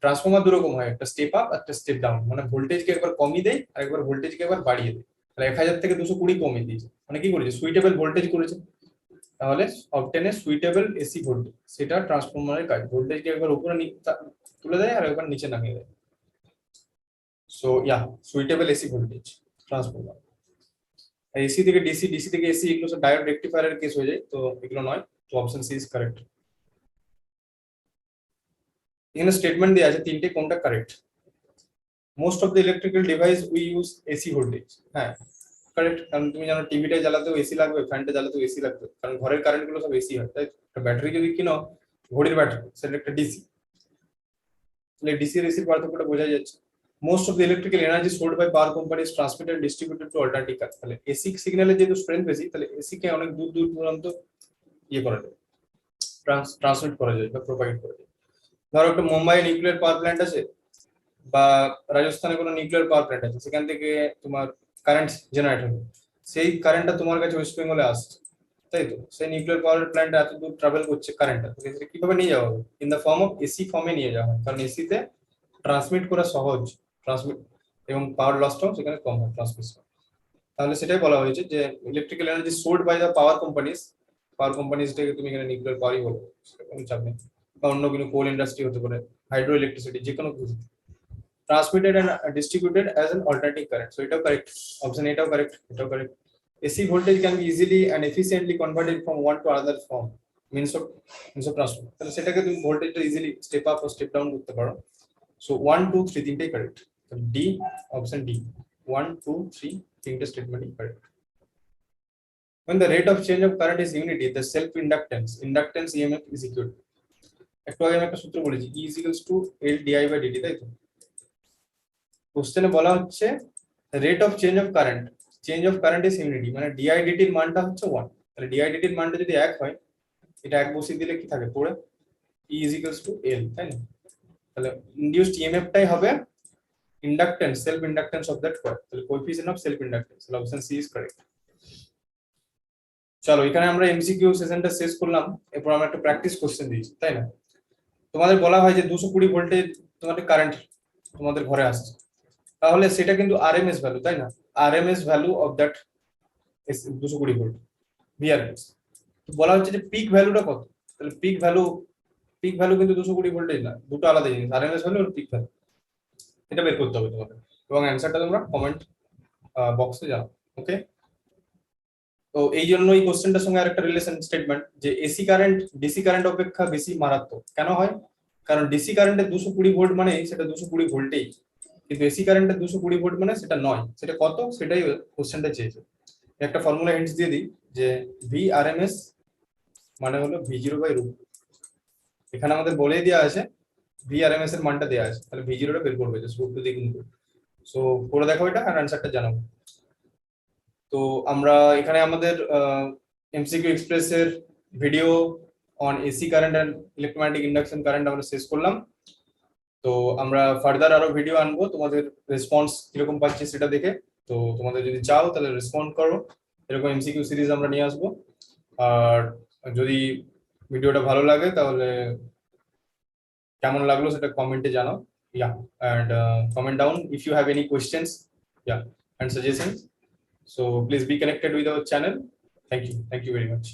ট্রান্সফরমার দুরকম হয়, একটা স্টেপ আপ আর একটা স্টেপ ডাউন। মানে ভোল্টেজকে একবার কমিয়ে দেয় আর একবার ভোল্টেজকে একবার বাড়িয়ে দেয়। তাহলে 1000 থেকে 220 কমিয়ে দিয়েছে, মানে কি করেছে? সুইটেবল ভোল্টেজ করেছে। তাহলে obtain a suitable AC voltage, সেটা ট্রান্সফরমারের কাজ। ভোল্টেজকে একবার উপরে তুলে দেয় আর একবার নিচে নামিয়ে দেয়। So yeah, suitable AC voltage transformer. AC থেকে ডিসি, ডিসি থেকে এসি, এগুলো সব ডায়োড রেকটিফায়ারের কেস হয়ে যায়, তো এগুলো নয়। তো অপশন সি ইজ কারেক্ট। এখানে স্টেটমেন্ট দেওয়া আছে তিনটে, কোনটা correct? Most of the electrical device we use AC voltage. হ্যাঁ, কারেক্ট। কারণ তুমি জানো টিভিটা জ্বালাতেও এসি লাগবে, ফ্যানটা জ্বালাতেও এসি লাগবে, কারণ ঘরের কারেন্ট গুলো সব এসি হয়, তাই? একটা ব্যাটারি যদি কিনো, ঘড়ির ব্যাটারি, সেটা একটা ডিসি। তাহলে ডিসি আর এসির পার্থক্যটা বোঝা যাচ্ছে। Most of the electrical energy sold by power companies transmitted distributed to alternative current. তাহলে এসি সিগন্যালের যেহেতু স্ট্রেংথ বেশি, তাহলে এসি কে অনেক দূর দূর দূরান্ত ইয়ে করা যায়, ট্রান্সমিট করা যায় বা প্রোপাগেট করা যায়। ধরো একটা মুম্বাই নিউক্লিয়ার পাওয়ার প্ল্যান্ট আছে, বা রাজস্থানে কোনো নিউক্লিয়ার পাওয়ার প্ল্যান্ট আছে, সেখান থেকে তোমার কারেন্ট জেনারেট হবে। সেই কারেন্টটা তোমার কাছে ওয়েস্ট বেঙ্গলে আসছে, তাই তো? সেই নিউক্লিয়ার পাওয়ার প্ল্যান্ট এত দূর ট্রাভেল করছে কারেন্টটা, কিভাবে নিয়ে যাওয়া হবে? In the form of AC ফর্মে নিয়ে যাওয়া হয়, কারণ এসিতে ট্রান্সমিট করা সহজ, ট্রান্সমিট এবং পাওয়ার লসটাও সেখানে কম হয় ট্রান্সমিশন। তাহলে সেটাই বলা হয়েছে যে electrical energy sold by the power কোম্পানিজটাকে তুমি এখানে নিউক্লিয়ার পাওয়ারই বলো, সেটা কোনো চাপ নেই। বা অন্য কোনো কোল ইন্ডাস্ট্রি হতে পারে, হাইড্রো ইলেকট্রিসিটি, যে কোনো কিছু। Transmitted and distributed as an alternating current. So it is correct. Option A is correct. It is correct. AC voltage can be easily and efficiently converted from one to another form. Means of transfer. তাহলে সেটাকে তুমি ভোল্টেজটা easily step up ও step down করতে পারো। So 1 2 3 তিনটেই correct. D, option D, 1 2 3 তিনটে স্টেটমেন্টই correct. When the rate of change of current is unity, the self inductance EMF is equal. একটু আগে আমি একটা সূত্র বলেছি, E is equals to L di by dt, তাই তো? কোশ্চেনে বলা হচ্ছে rate of change of current is unity, মানে ডিআইডিটি এর মানটা হচ্ছে 1। তাহলে ডিআইডিটি এর মানটা যদি 1 হয়, এটা 1 বসিয়ে দিলে কি থাকে পড়ে E is equals to L, তাই না? তাহলে ইনডিউসড ইএমএফ টাই হবে inductance, self inductance of that coil. তাহলে কোএফিসিয়েন্ট অফ সেলফ ইন্ডাকটেন্স, তাহলে অপশন সি ইজ কারেক্ট। চলো এখানে আমরা এমসিকিউ সেশনটা শেষ করলাম, এরপর আমরা একটা প্র্যাকটিস কোশ্চেন দিয়েছি, তাই না? তোমাদের বলা হয় যে 220 ভোল্টেজ তোমাদের কারেন্ট তোমাদের ঘরে আসছে, তাহলে সেটা কিন্তু আরএমএস ভ্যালু, তাই না? RMS value of that 220 volt V RMS. তো বলা হচ্ছে যে পিক ভ্যালুটা কত, তাহলে পিক ভ্যালু কিন্তু 220 ভোল্টেজ না, দুটো আলাদা জিনিস, আরএমএস ভ্যালু আর পিক ভ্যালু, এটা বের করতে হবে তোমাদের, এবং অ্যানসারটা তোমরা কমেন্ট বক্সে জানাও। ওকে, তো এই জন্য এই কোশ্চেনটার সঙ্গে আরেকটা রিলেশন স্টেটমেন্ট, যে এসি কারেন্ট ডিসি কারেন্ট অপেক্ষা বেশি মারাত্মক কেন হয়? কারণ ডিসি কারেন্টের 220 ভোল্ট মানে সেটা 220 ভোল্টেই, কিন্তু এসি কারেন্টের 220 ভোল্ট মানে সেটা নয়, সেটা কত সেটাই কোশ্চেনটা চেয়েছে। একটা ফর্মুলা হিন্টস দিয়ে দিই, যে ভিআরএমএস মানে হলো V0/√। এখানে আমাদের বলেই দেওয়া আছে ভিআরএমএস এর মানটা দেওয়া আছে, তাহলে V0 টা বের করবে, জাস্ট √2 দিয়ে গুণ করবে। সো করে দেখো এটা আর অ্যানসারটা জানাবো। তো আমরা এখানে আমাদের এমসিকিউ এক্সপ্রেস এর video on AC current and electromagnetic induction current আমরা শেষ করলাম। তো আমরা ফার্দার আরো ভিডিও আনবো, তোমাদের রেসপন্স কিরকম পাচ্ছি সেটা দেখে। তো তোমাদের যদি চাও তাহলে রেসপন্ড করো, এরকম এমসিকিউ সিরিজ আমরা নিয়ে আসবো। আর যদি ভিডিওটা ভালো লাগে তাহলে কেমন লাগলো সেটা কমেন্টে জানাও, and comment down if you have any questions, and suggestions. So please be connected with our channel. Thank you very much.